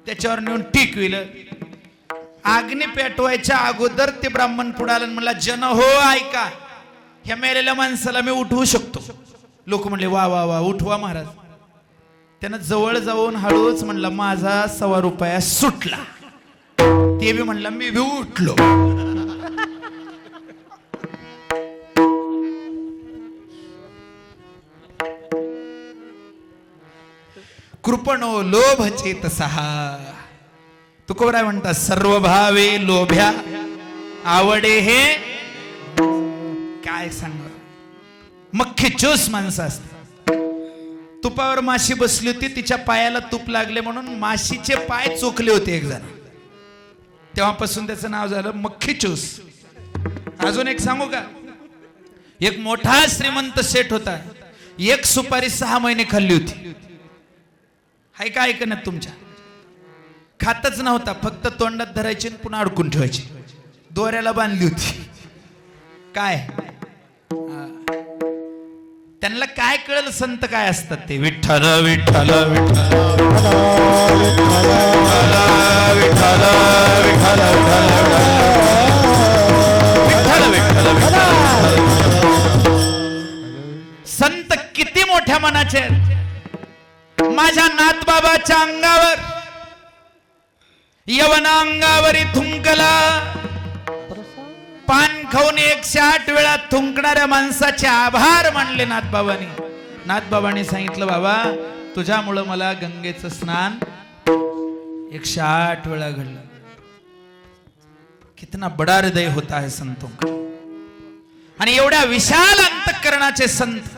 त्याच्यावर नेऊन टिकविलं. अग्नी पेटवायच्या अगोदर ते ब्राह्मण पुढे आला म्हणला जन हो ऐका, ह्या मेलेल्या माणसाला मी उठवू शकतो. लोक म्हणले वा वा वा उठवा महाराज. त्यानं जवळ जाऊन हळूच म्हणला माझा ₹1.25 सुटला. ते बी म्हणला मी बी उठलो. कृपणो लोभ चेतसहा. तुकोबराय म्हणतात सर्व भावे लोभ्या आवडे हे काय सांग. मख्खी चूस माणसं असते. तुपावर माशी बसली होती, तिच्या पायाला तूप लागले म्हणून माशीचे पाय चोखले होते एक जण. तेव्हापासून त्याचं नाव झालं मख्खी चूस. अजून एक सांगू का, एक मोठा श्रीमंत सेठ होता. एक सुपारी 6 महिने खाल्ली होती. हाय का ऐकण्यात तुमच्या, खातच नव्हता, फक्त तोंडात धरायची पुन्हा अडकून ठेवायची. दोऱ्याला बांधली होती. काय त्यांना काय कळलं संत काय असतात ते. विठ्ठल विठ्ठल विठ्ठल विठ्ठल विठ्ठल विठ्ठल. संत किती मोठ्या मनाचे आहेत. माझ्या नाथबाबाच्या अंगावर यवना अंगावरी थुंकला. पान खाऊन 108 वेळा थुंकणाऱ्या माणसाचे आभार मानले नाथबाबांनी. नाथबाबांनी सांगितलं बाबा तुझ्यामुळं मला गंगेचं स्नान 108 वेळा घडलं. कितना बडा हृदय होता है संतों का. आणि एवढ्या विशाल अंतःकरणाचे संत,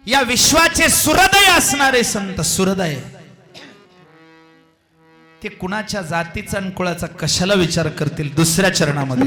या विश्वाचे सुहृदय असणारे संत, सुहृदय, ते कुणाच्या जातीचा आणि कुळाचा कशाला विचार करतील. दुसऱ्या चरणामध्ये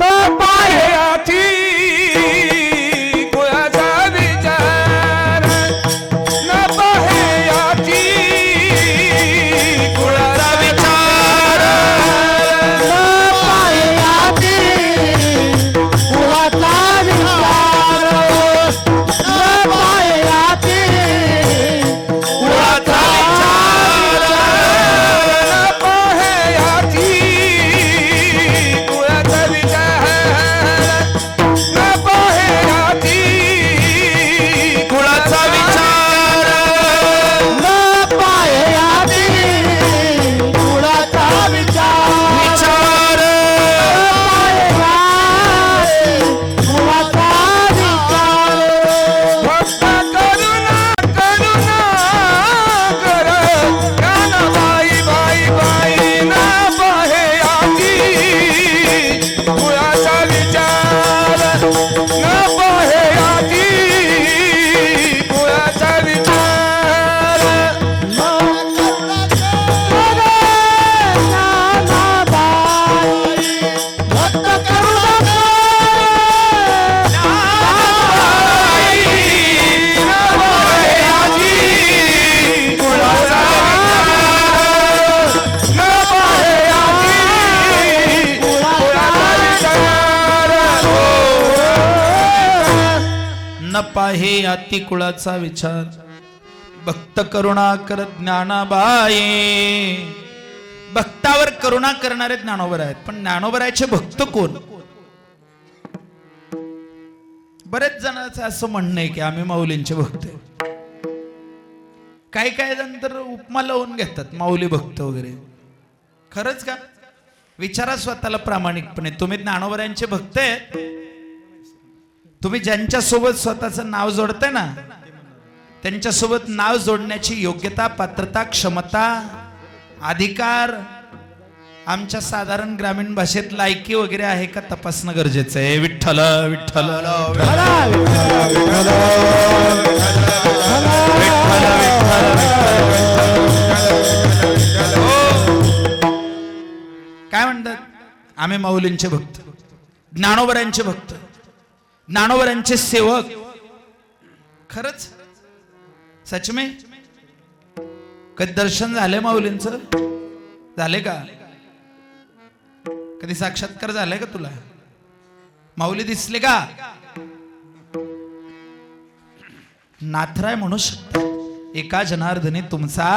न पाहे अति कुळाचा विचार, भक्त करुणा करत ज्ञानाबाई. भक्तावर करुणा करणारे ज्ञानोबर आहेत, पण ज्ञानोबरायचे भक्त कोण? बरेच जणांचं असं म्हणणं आहे की आम्ही माऊलींचे भक्त आहे. काही काही जण तर उपमा लावून घेतात माऊली भक्त वगैरे. खरंच का? विचारा स्वतःला प्रामाणिकपणे, तुम्ही ज्ञानोबरायांचे भक्त आहेत? तुम्ही ज्यांच्या सोबत स्वतःचं नाव जोडताय ना, त्यांच्यासोबत नाव जोडण्याची योग्यता, पात्रता, क्षमता, अधिकार आमच्या साधारण ग्रामीण भाषेत लायकी वगैरे आहे का तपासणं गरजेचं आहे. विठ्ठल विठ्ठल काय म्हणतात? आम्ही माऊलींचे भक्त, ज्ञानोबरांचे भक्त, ज्ञानोबरांचे सेवक. खरंच सच में कधी दर्शन झाले माऊलींचं? झाले का? कधी साक्षात्कार झालाय का तुला? माऊली दिसले का? नाथराय म्हणू शकतात, एका जनार्दनी तुमचा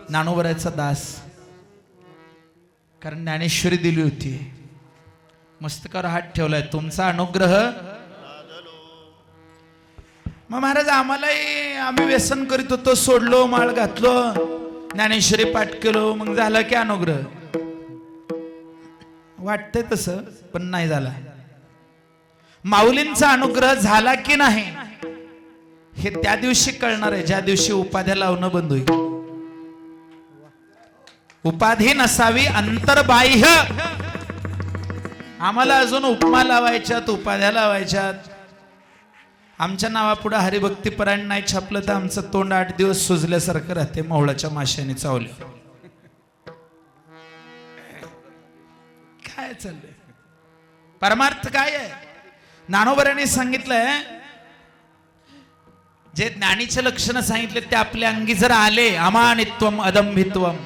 ज्ञानोबराचा दास. कारण ज्ञानेश्वरी दिली होती, मस्तकावर हात ठेवलाय, तुमचा अनुग्रह. मग महाराज आम्हालाही, आम्ही व्यसन करीत होतो, सोडलो, माळ घातलो, ज्ञानेश्वरी पाठ केलो, मग झालं की अनुग्रह? वाटतंय तसं, पण नाही झाला. माऊलींचा अनुग्रह झाला की नाही हे त्या दिवशी कळणार आहे, ज्या दिवशी उपाध्या लावणं बंद होईल. उपाधी नसावी अंतर्बाह्य. आम्हाला अजून उपमा लावायच्यात, उपाध्या लावायच्यात. आमच्या नावापुढे हरिभक्तीपरायण नाही छापलं तर आमचं तोंड 8 दिवस सुजल्यासारखं राहते, मोहळाच्या माशाने चावले. काय चाललंय? परमार्थ काय आहे? ज्ञानोबरांनी सांगितलंय, जे ज्ञानीचे लक्षण सांगितले ते आपल्या अंगी जर आले, अमानित्वम अदंभित्वम,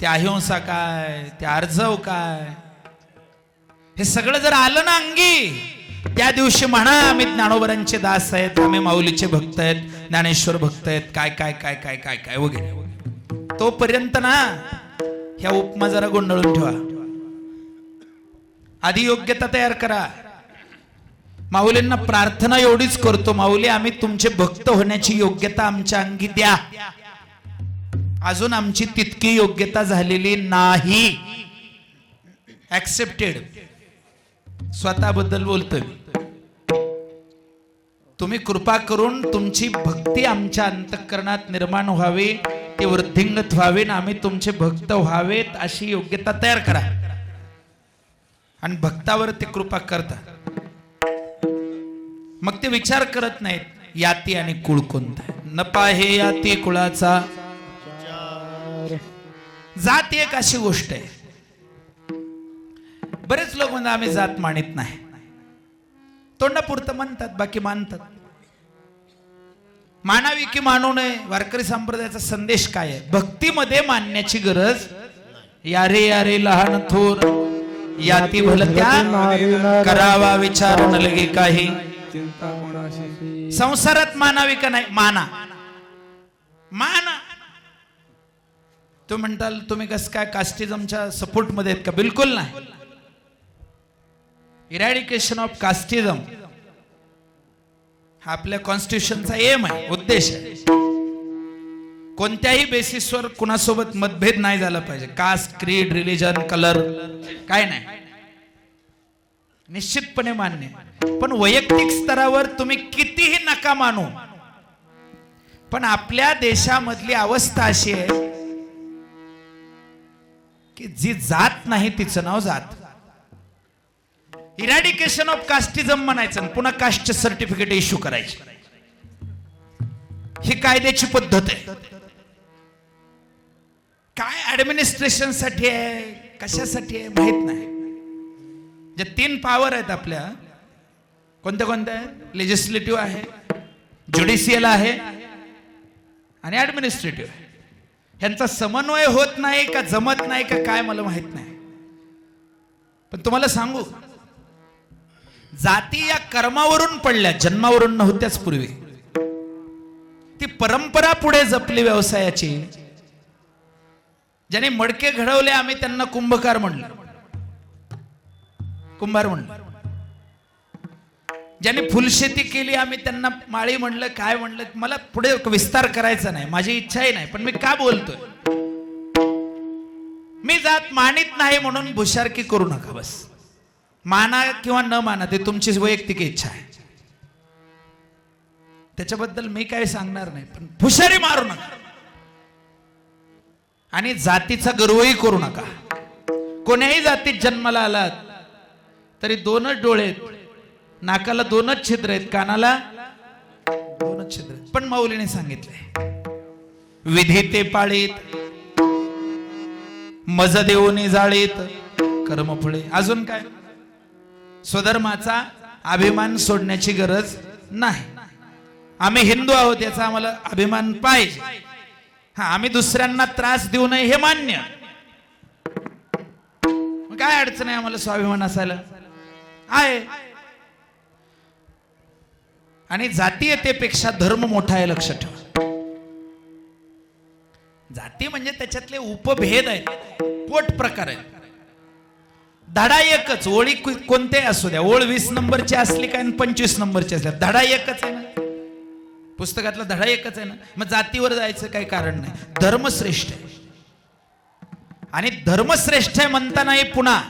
ते अहिंसा काय, ते अर्जव काय, हे सगळं जर आलं ना अंगी, त्या दिवशी म्हणा आम्ही ज्ञानोबरांचे दास आहेत, आम्ही माऊलीचे भक्त आहेत, ज्ञानेश्वर भक्त आहेत, काय काय काय काय काय काय वगैरे. तोपर्यंत ना ह्या उपमा जरा गोंधळून ठेवा. आधी योग्यता तयार करा. माऊलींना प्रार्थना एवढीच करतो, माऊली आम्ही तुमचे भक्त होण्याची योग्यता आमच्या अंगी द्या. अजून आमची तितकी योग्यता झालेली नाही. ऍक्सेप्टेड. स्वतःबद्दल बोलतोय. तुम्ही कृपा करून तुमची भक्ती आमच्या अंतःकरणात निर्माण व्हावी, ते वृद्धिंगत व्हावे, आम्ही तुमचे भक्त व्हावेत अशी योग्यता तयार करा. आणि भक्तावर ते कृपा करता. मग ते विचार करत नाहीत याती आणि कुळ कोणता. न पाहे याती कुळाचा. जात एक अशी गोष्ट आहे, बरेच लोक म्हणतात आम्ही जात मानित नाही. तोंडापुरतं म्हणतात, बाकी मानतात. मानावी की मानू नये, वारकरी संप्रदायाचा संदेश काय आहे? भक्तीमध्ये मानण्याची गरज. यारे यारे लहान थोर, याती भलत्या करावा विचार न लगे काही. संसारात मानावी का नाही? माना, माना. तुम्ही म्हणताल तुम्ही कसं काय कास्टिझमच्या सपोर्ट मध्ये आहेत का? बिलकुल नाही. इरॅडिकेशन ऑफ कास्टिझम हा आपल्या कॉन्स्टिट्यूशनचा एम आहे, उद्देश आहे. कोणत्याही बेसिसवर कुणासोबत मतभेद नाही झाला पाहिजे. कास्ट, क्रीड, रिलिजन, कलर काय नाही, निश्चितपणे मान्य. पण वैयक्तिक स्तरावर तुम्ही कितीही नका मानू, पण आपल्या देशामधली अवस्था अशी आहे की जी जात नाही तिचं नाव जात. इरॅडिकेशन ऑफ कास्टिझम म्हणायचं आणि पुन्हा कास्टचे सर्टिफिकेट इश्यू करायचे. ही कायद्याची पद्धत आहे. काय ऍडमिनिस्ट्रेशन साठी आहे, कशासाठी आहे माहित नाही. जे 3 पॉवर आहेत आपल्या, कोणत्या कोणत्या आहेत? लेजिस्लेटिव्ह आहे, ज्युडिशियल आहे आणि ऍडमिनिस्ट्रेटिव्ह आहे. ह्यांचा समन्वय होत नाही का, जमत नाही का, काय मला माहित नाही. पण तुम्हाला सांगू, जाती या कर्मावरून पडल्या, जन्मावरून नव्हत्याच पूर्वी. ती परंपरा पुढे जपली व्यवसायाची. ज्याने मडके घडवले आम्ही त्यांना कुंभकार म्हणलं, कुंभार म्हणलं. ज्यांनी फुलशेती केली आम्ही त्यांना माळी म्हणलं, काय म्हणलं. मला पुढे विस्तार करायचा नाही, माझी इच्छाही नाही, पण मी का बोलतोय. मी जात मानित नाही म्हणून भुशारकी करू नका. बस माना किंवा न माना ते तुमची वैयक्तिक इच्छा आहे, त्याच्याबद्दल मी काही सांगणार नाही. पण भुशारी मारू नका आणि जातीचा गर्वही करू नका. कोण्याही जातीत जन्माला आलात तरी दोनच डोळे आहेत, नाकाला दोनच छिद्र आहेत, कानाला दोनच छिद्र आहेत. पण माऊलीने सांगितले विधी ते पाळीत, मज देऊनी जाळीत, कर्मफळे. अजून काय. स्वधर्माचा अभिमान सोडण्याची गरज नाही. आम्ही हिंदू आहोत याचा आम्हाला अभिमान पाहिजे. हा, आम्ही दुसऱ्यांना त्रास देऊ नये हे मान्य. काय अडचण आहे आम्हाला स्वाभिमान असायला आहे. आणि जातीयतेपेक्षा धर्म मोठा आहे, लक्षात ठेवा. जाती म्हणजे त्याच्यातले उपभेद आहेत, पोट प्रकार आहेत. धडा एकच, ओळी कोणते असू द्या. ओळ 20 नंबरची असली काय 25 नंबरची असल्या, धडा एकच आहे ना. पुस्तकातला धडा एकच आहे ना. मग जातीवर जायचं काही कारण नाही. धर्मश्रेष्ठ आहे. आणि धर्मश्रेष्ठ आहे म्हणतानाही पुन्हा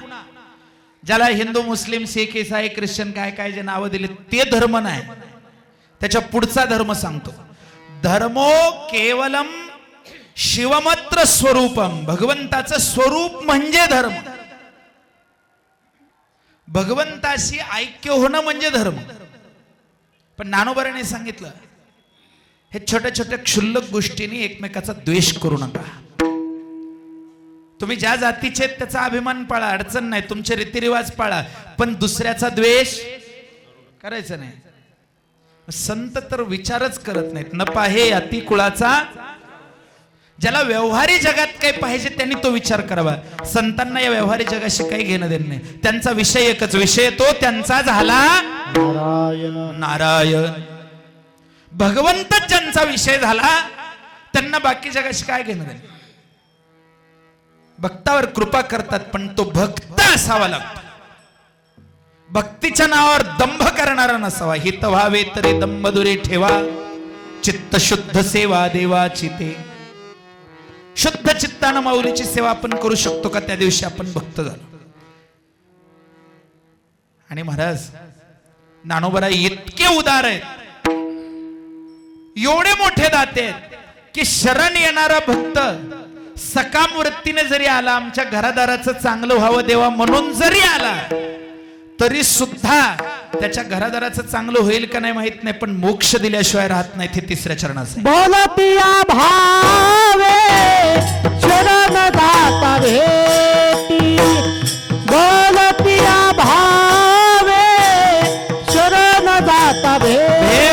ज्याला हिंदू मुस्लिम सिख ईसाई ख्रिश्चन काय काय जे नावं दिले ते धर्म नाही, त्याच्या पुढचा धर्म सांगतो. धर्मो केवलम शिवमत्र स्वरूपम. भगवंताचं स्वरूप म्हणजे धर्म. भगवंताशी ऐक्य होणं म्हणजे धर्म. पण ज्ञानोबाने सांगितलं हे छोट्या छोट्या क्षुल्लक गोष्टींनी एकमेकाचा द्वेष करू नका. तुम्ही ज्या जातीचे आहेत त्याचा अभिमान पाळा, अडचण नाही, तुमचे रीतिरिवाज पाळा, पण दुसऱ्याचा द्वेष करायचा नाही. संत तर विचारच करत नाहीत. न पाहे अति कुळाचा. ज्याला व्यवहारी जगात काही पाहिजे त्यांनी तो विचार करावा. संतांना या व्यवहारी जगाशी काही घेणं देणं नाही. त्यांचा विषय एकच, विषय तो त्यांचा झाला नारायण. भगवंतच ज्यांचा विषय झाला त्यांना बाकी जगाशी काय घेणं देणं. भक्तावर कृपा करतात पण तो भक्त असावा लागतो. भक्तीच्या नावावर दंभ करणारा नसावा. हित व्हावे तरी दंभ दुरे ठेवा, चित्त शुद्ध सेवा देवाची ते. शुद्ध चित्तानं माऊलीची सेवा आपण करू शकतो का त्या दिवशी आपण भक्त झालो. आणि महाराज ज्ञानोबा इतके उदार आहेत, एवढे मोठे दाते आहेत की शरण येणारा भक्त सकाम वृत्तीने जरी आला, आमच्या घरादाराचं चांगलं व्हावं देवा म्हणून जरी आला तरी सुद्धा त्याच्या घरादाराचं चांगलं होईल का नाही माहित नाही, पण मोक्ष दिल्याशिवाय राहत नाही. ते तिसऱ्या चरणाचं बोलतिया भावे शरण दाता भेटी. बोलतिया भावे शरण दाता भेटी.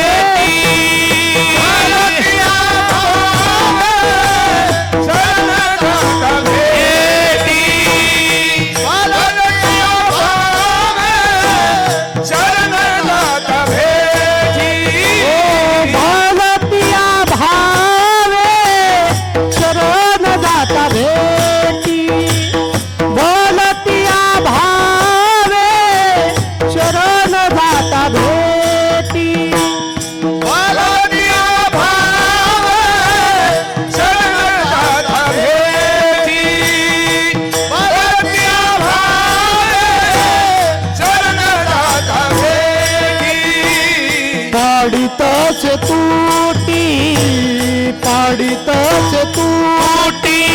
पाडितच तूटी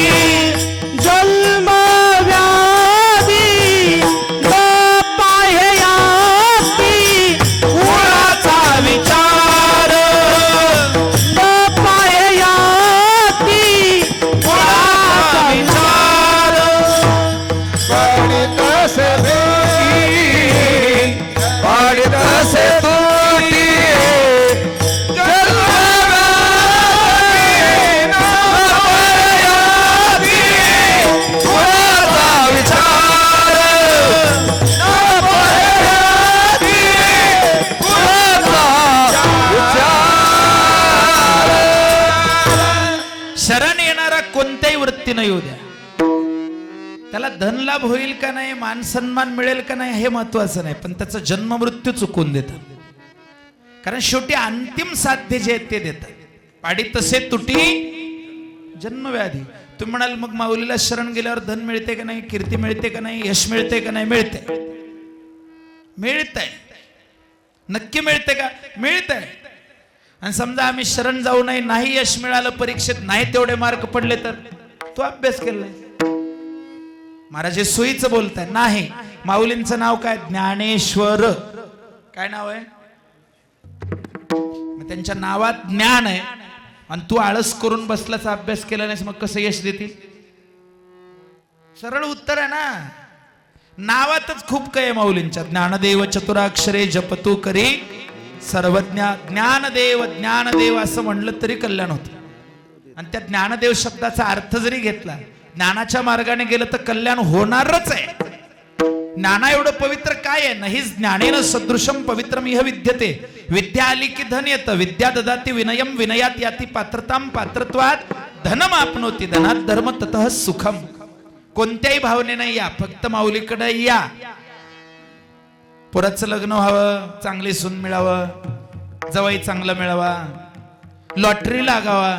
जन्म व्याधी पाह्याती कुळाचा विचार. पाह्याती कुळाचा विचार. पाडितसे पाडितसे तूटी जन्म येऊ द्या. त्याला धनलाभ होईल का नाही, मान सन्मान मिळेल का नाही हे महत्वाचं नाही, पण त्याचा जन्म मृत्यू चुकून देतात. कारण शेवटी अंतिम साध्य जे आहेत ते देतात. पाडी तसे तुटी जन्मव्याधी. तुम्ही म्हणाल मग माऊलीला शरण गेल्यावर धन मिळते का नाही, कीर्ती मिळते का नाही, यश मिळते का नाही? मिळते, मिळतंय. नक्की मिळते का? मिळतंय. आणि समजा आम्ही शरण जाऊ नये, नाही यश मिळालं, परीक्षेत नाही तेवढे मार्क पडले, तर तो अभ्यास केलाय. महाराज हे सोयीचं बोलताय नाही. माऊलींचं नाव काय? ज्ञानेश्वर. काय नाव आहे? मग त्यांच्या नावात ज्ञान आहे आणि तू आळस करून बसलाचा अभ्यास केला नाहीस, मग कसं यश देतील? सरळ उत्तर आहे ना. नावातच खूप काय माऊलींच्या. ज्ञानदेव चतुराक्षरे जपतू करी सर्वज्ञ. ज्ञानदेव ज्ञानदेव असं म्हणलं तरी कल्याण होतं. आणि त्या ज्ञानदेव शब्दाचा अर्थ जरी घेतला, ज्ञानाच्या मार्गाने गेलं तर कल्याण होणारच आहे. ज्ञाना एवढं पवित्र काय आहे? नाही ज्ञानेन सदृशम पवित्रम इह विद्यते. विद्या आली की धन येतं. विद्या ददाती विनयम विनयात याती पात्रताम पात्रत्वात धनम आपनोती धनात धर्म ततः सुखम. कोणत्याही भावनेने या, फक्त माऊलीकडे या. पोराचं लग्न व्हावं, चांगली सून मिळावं, जवाई चांगला मिळावा, लॉटरी लागावा,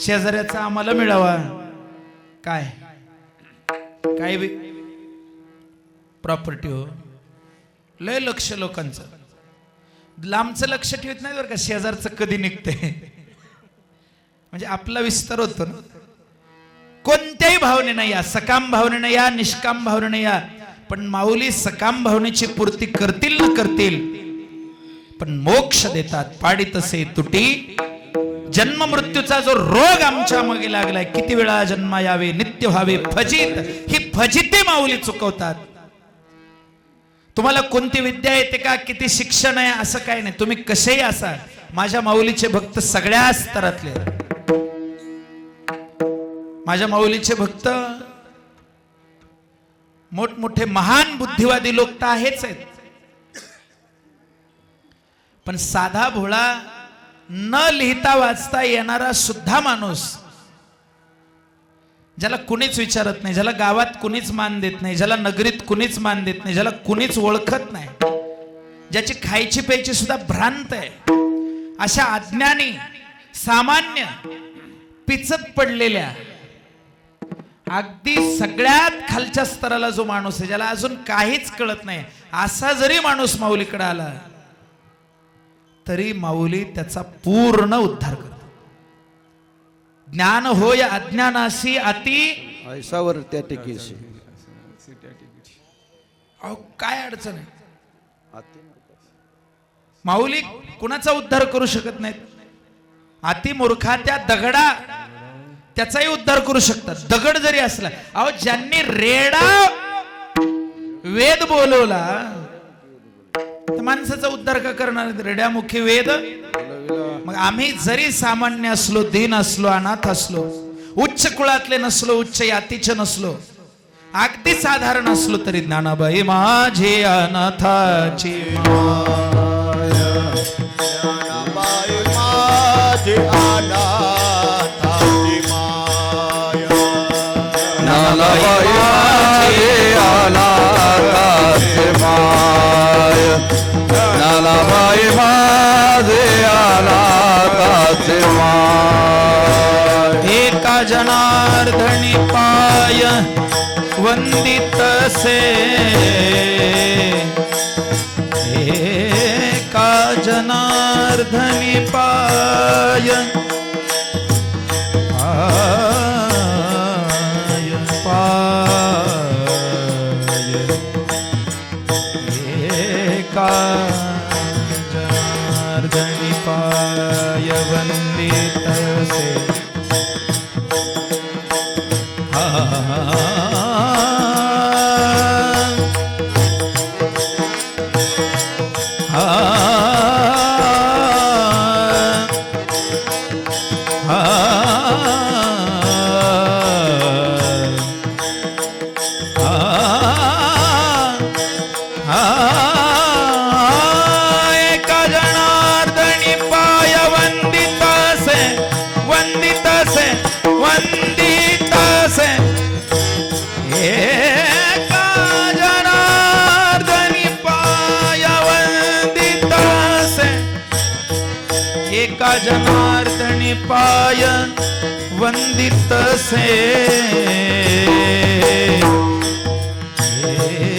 शेजाऱ्याचा आम्हाला मिळावा, काय काय प्रॉपर्टी हो. लय लक्ष लोकांचं. लांबचं लक्ष ठेवत नाही बरं का, शेजारचं कधी निघते म्हणजे आपला विस्तार होतो ना. कोणत्याही भावनेने या, सकाम भावनेने या, निष्काम भावनेने या, पण माऊली सकाम भावनेची पूर्ती करतील न करतील, पण मोक्ष देतात. पाडी तसे तुटी. जन्म मृत्यूचा जो रोग आमच्या मागे लागलाय, किती वेळा जन्म यावे, नित्य व्हावे फजित, ही फजिते माऊली चुकवतात. तुम्हाला कोणती विद्या येते का, किती शिक्षण आहे, असं काय नाही. तुम्ही कसेही असा, माझ्या माऊलीचे भक्त सगळ्या स्तरातले. माझ्या माऊलीचे भक्त मोठमोठे महान बुद्धिवादी लोक तर आहेच आहेत, पण साधा भोळा न लिहिता वाचता येणारा सुद्धा माणूस, ज्याला कुणीच विचारत नाही, ज्याला गावात कुणीच मान देत नाही, ज्याला नगरीत कुणीच मान देत नाही, ज्याला कुणीच ओळखत नाही, ज्याची खायची प्यायची सुद्धा भ्रांत आहे, अशा अज्ञानी सामान्य पिचत पडलेल्या अगदी सगळ्यात खालच्या स्तराला जो माणूस आहे, ज्याला अजून काहीच कळत नाही, असा जरी माणूस माऊलीकडे आला तरी माऊली त्याचा पूर्ण उद्धार करतो. ज्ञान होय अज्ञानासी अति ऐसावर त्या टिकीशी. अहो काय अडचण आहे? माऊली कुणाचा उद्धार करू शकत नाहीत. अति मूर्खा त्या दगडा त्याचाही उद्धार करू शकतात, दगड जरी असला. अहो ज्यांनी रेडा वेद बोलवला, त्या माणसाचा उद्धार का करणार? रेड्यामुखी वेद. मग आम्ही जरी सामान्य असलो, दीन असलो, अनाथ असलो, उच्च कुळातले नसलो, उच्च यातीचे नसलो, अगदी साधारण असलो तरी ज्ञानाबाई माझी अनाथाची माया, ज्ञानाबाई माझी अनाथाची माया, ज्ञानाबाई माझी अनाथाची माया, ज्ञानाबाई माझी अनाथाची माया. एका जनार्दनी पाय वंदित से, एका जनार्दनी पाय पाय पाय, एका जनार्दनी पाय वंदित से. जनार्दनी पाय वंदित से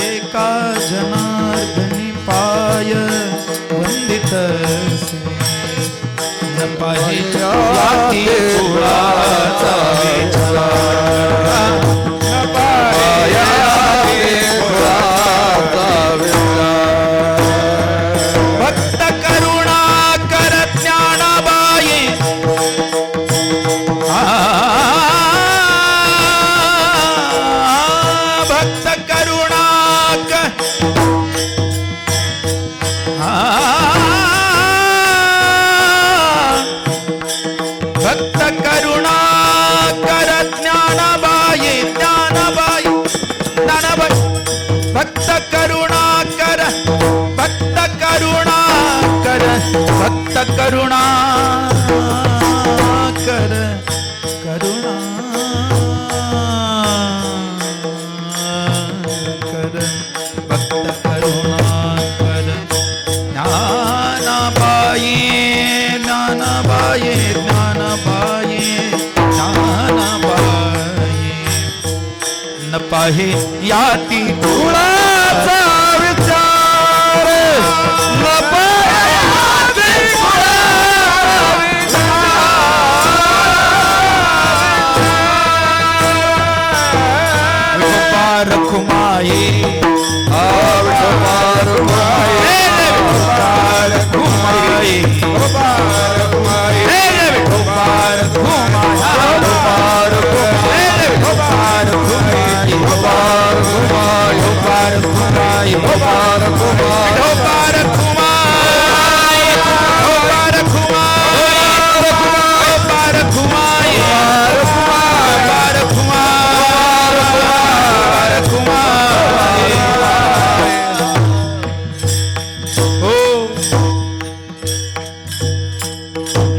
एका जनार्दनी पाय वंदित से न पाहि जाती कुळाचा विचार न पाहि जाती कुळाचा भक्त करुणा कर ज्ञानाबाई भक्त करुणा कर भक्त करुणा कर ज्ञानाबाई ज्ञानाबाई ज्ञानाबाई भक्त करुणा कर भक्त करुणा कर भक्त करुणा कर करुणा कर भक्त करुणा कर ज्ञानाबाई ज्ञानाबाई ज्ञानाबाई ज्ञानाबाई न पाहे याती कुळाचा विचार न पाहे याती कुळाचा विचार विठोबा रखुमाई विठोबा रखुमाई विठोबा रखुमाई विठोबा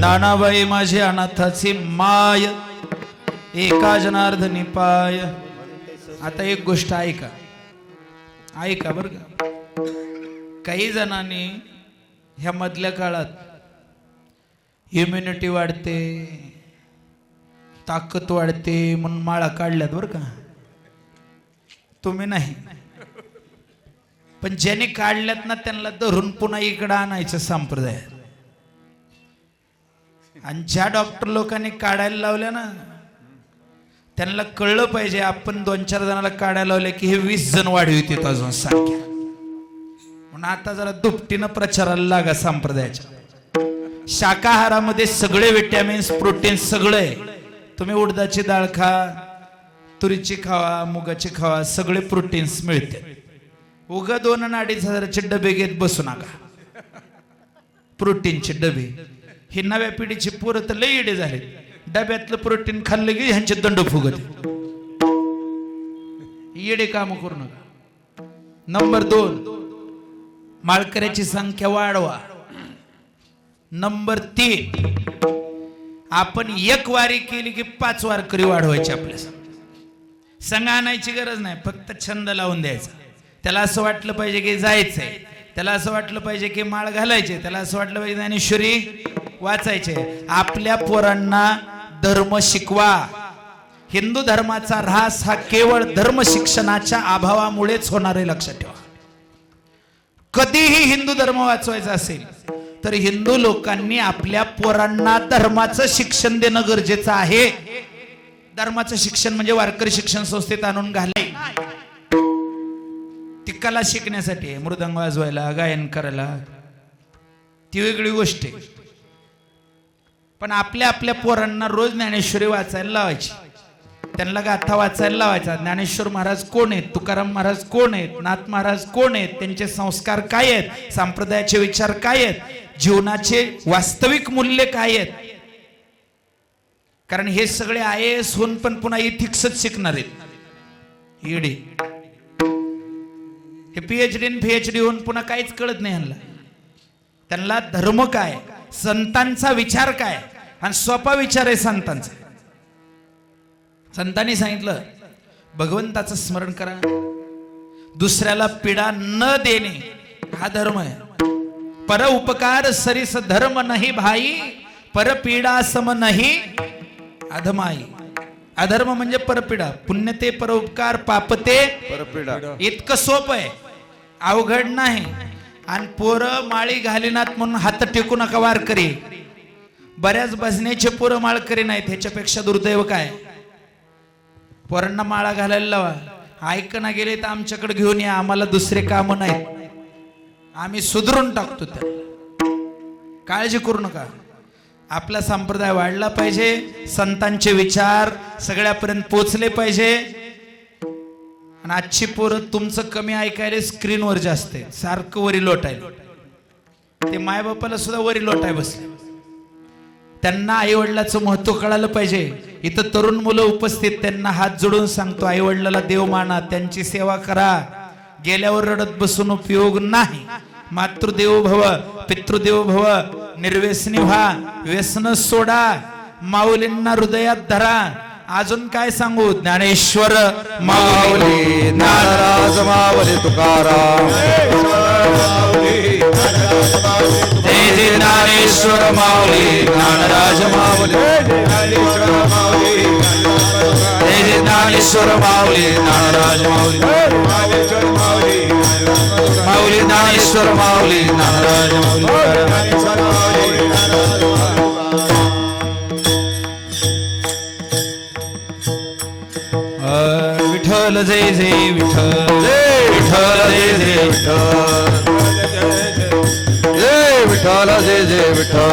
नानाबाई माझी अनाथाची माय एका जनार्दनी पाय. आता एक गोष्ट ऐका ऐका बर का. काही जणांनी ह्या मधल्या काळात इम्युनिटी वाढते ताकद वाढते म्हणून माळा काढल्यात बर का. तुम्ही नाही पण ज्यांनी काढल्यात ना त्यांना धरून पुन्हा इकडं आणायचं संप्रदाय. आणि ज्या डॉक्टर लोकांनी काढायला लावल्या ना त्यांना कळलं पाहिजे आपण 2-4 जणांना काढायला लावले की हे 20 जण वाढवित अजून सारख्या. म्हणून आता जरा दुपटीनं प्रचाराला लागा संप्रदायाच्या. शाकाहारामध्ये सगळे विटॅमिन्स प्रोटीन्स सगळे आहे. तुम्ही उडदाची डाळ खा तुरीची खावा मुगाची खावा सगळे प्रोटीन्स मिळते. उगा 2 आणि 2.5 हजाराचे डबे घेत बसू नका. प्रोटीनचे डबे ही नव्या पिढीची पोरं तर लई येडे झाले. डब्यातलं प्रोटीन खाल्लं की ह्यांचे दंड फुगत. येडे काम करू नका. नंबर 2 माळकऱ्याची संख्या वाढवा. नंबर 3 आपण 1 वारी केली की 5 वारकरी वाढवायचे. आपल्या संघ आणायची गरज नाही फक्त छंद लावून द्यायचा. त्याला असं वाटलं पाहिजे की जायचंय. त्याला असं वाटलं पाहिजे की माळ घालायचे. त्याला असं वाटलं पाहिजे ज्ञानेश्वरी वाचायचे. आपल्या पोरांना धर्म शिकवा. हिंदू धर्माचा ऱ्हास हा केवळ धर्म शिक्षणाच्या अभावामुळेच होणार आहे लक्षात ठेवा. कधीही हिंदू धर्म वाचवायचा असेल तर हिंदू लोकांनी आपल्या पोरांना धर्माचं शिक्षण देणं गरजेचं आहे. धर्माचं शिक्षण म्हणजे वारकरी शिक्षण संस्थेत आणून घाले. ती कला शिकण्यासाठी आहे. मृदंग वाजवायला गायन करायला ती वेगळी गोष्ट आहे. पण आपल्या आपल्या पोरांना रोज ज्ञानेश्वरी वाचायला लावायची. त्यांना गाथा वाचायला लावायचा. ज्ञानेश्वर महाराज कोण आहेत तुकाराम महाराज कोण आहेत नाथ महाराज कोण आहेत त्यांचे संस्कार काय आहेत संप्रदायाचे विचार काय आहेत जीवनाचे वास्तविक मूल्य काय आहेत. कारण हे सगळे IAS होऊन पण पुन्हा इथिक्सच शिकणार आहेत येडे. हे PhD होऊन पुन्हा काहीच कळत नाही ह्यांना. त्यांना धर्म काय संतांचा विचार काय आणि सोपा विचार आहे संतांचा. संतांनी सांगितलं भगवंताचं स्मरण करा दुसऱ्याला पीडा न देणे हा धर्म आहे. पर उपकार सरिस धर्म नाही भाई परपीडा सम नाही अधमाई. अधर्म म्हणजे परपीडा, पुण्य ते परोपकार, पाप ते परपीडा. इतकं सोपं आहे, अवघड नाही. आणि पोरं माळी घालीनात म्हणून हात टेकू नका वार करी. बऱ्याच भजनेचे पोरं माळ करी नाहीत, ह्याच्यापेक्षा दुर्दैव काय. पोरांना माळा घालायला लावा, ऐकना गेले तर आमच्याकडे घेऊन या, आम्हाला दुसरे काम नाहीत, आम्ही सुधरून टाकतो. त्या काळजी करू नका. आपला संप्रदाय वाढला पाहिजे, संतांचे विचार सगळ्यापर्यंत पोचले पाहिजे. आणि आजची पोरं तुमचं कमी ऐकायला स्क्रीनवर जास्त आहे, सारखं वरी लोटायला. ते मायबापाला सुद्धा वरी लोटाय बसले. त्यांना आई वडिलाचं महत्व कळालं पाहिजे. इथं तरुण मुलं उपस्थित, त्यांना हात जोडून सांगतो, आई वडिलाला देव माना, त्यांची सेवा करा. गेल्यावर रडत बसून उपयोग नाही. मातृदेवो भव, पितृदेवो भव, निर्व्यसनी व्हा, व्यसन सोडा, माऊलींना हृदयात धरा. अजून काय सांगू, ज्ञानेश्वर माऊली, ज्ञानराज माऊली तुकाराम. जय जय ज्ञानेश्वर माऊली, ज्ञानराज माऊली. जय जय ज्ञानेश्वर माऊली, ज्ञानराज माऊली. माऊली ज्ञानेश्वर माऊली, ज्ञानराज माऊली. विठ्ठल जय जय विठ्ठल, विठ्ठल जय जय विठ्ठल, जय विठ्ठल जय जय विठ्ठल.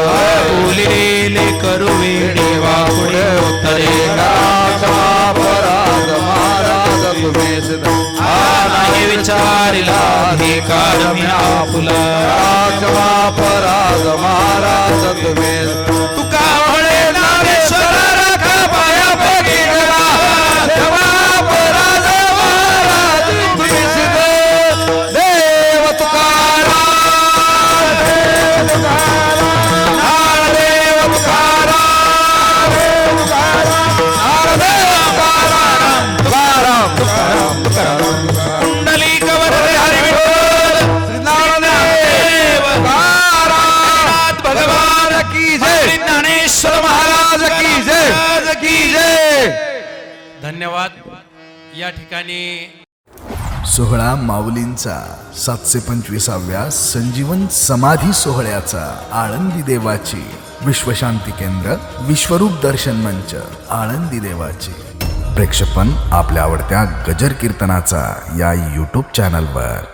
बोलिले करू वेडी वापुढे उत्तरे अपराध महाराज तुम्ही सिद्ध. नाही विचारिला अधिकार मी आपुला. अपराध महाराज तुम्ही. तुका म्हणे नावेश्वर राखा पाया बघितला. अपराध महाराज तुम्ही सिद्ध. देव तुकाराम, देव तुकाराम, देव तुकाराम, देव तुकाराम, तुकाराम, तुकाराम, तुकाराम. कुंडली कवर हरी विठ्ठल, नामदेव तुकाराम भगवान की जय. ज्ञानेश्वर महाराज की जय, महाराज की जय. धन्यवाद. या ठिकाणी 16 माऊलींचा 725व्या संजीवन समाधी सोहळ्याचा आळंदी देवाची विश्वशांती केंद्र विश्वरूप दर्शन मंच आळंदी देवाची प्रेक्षेपण आपल्या आवडत्या गजर कीर्तनाचा या YouTube चॅनलवर.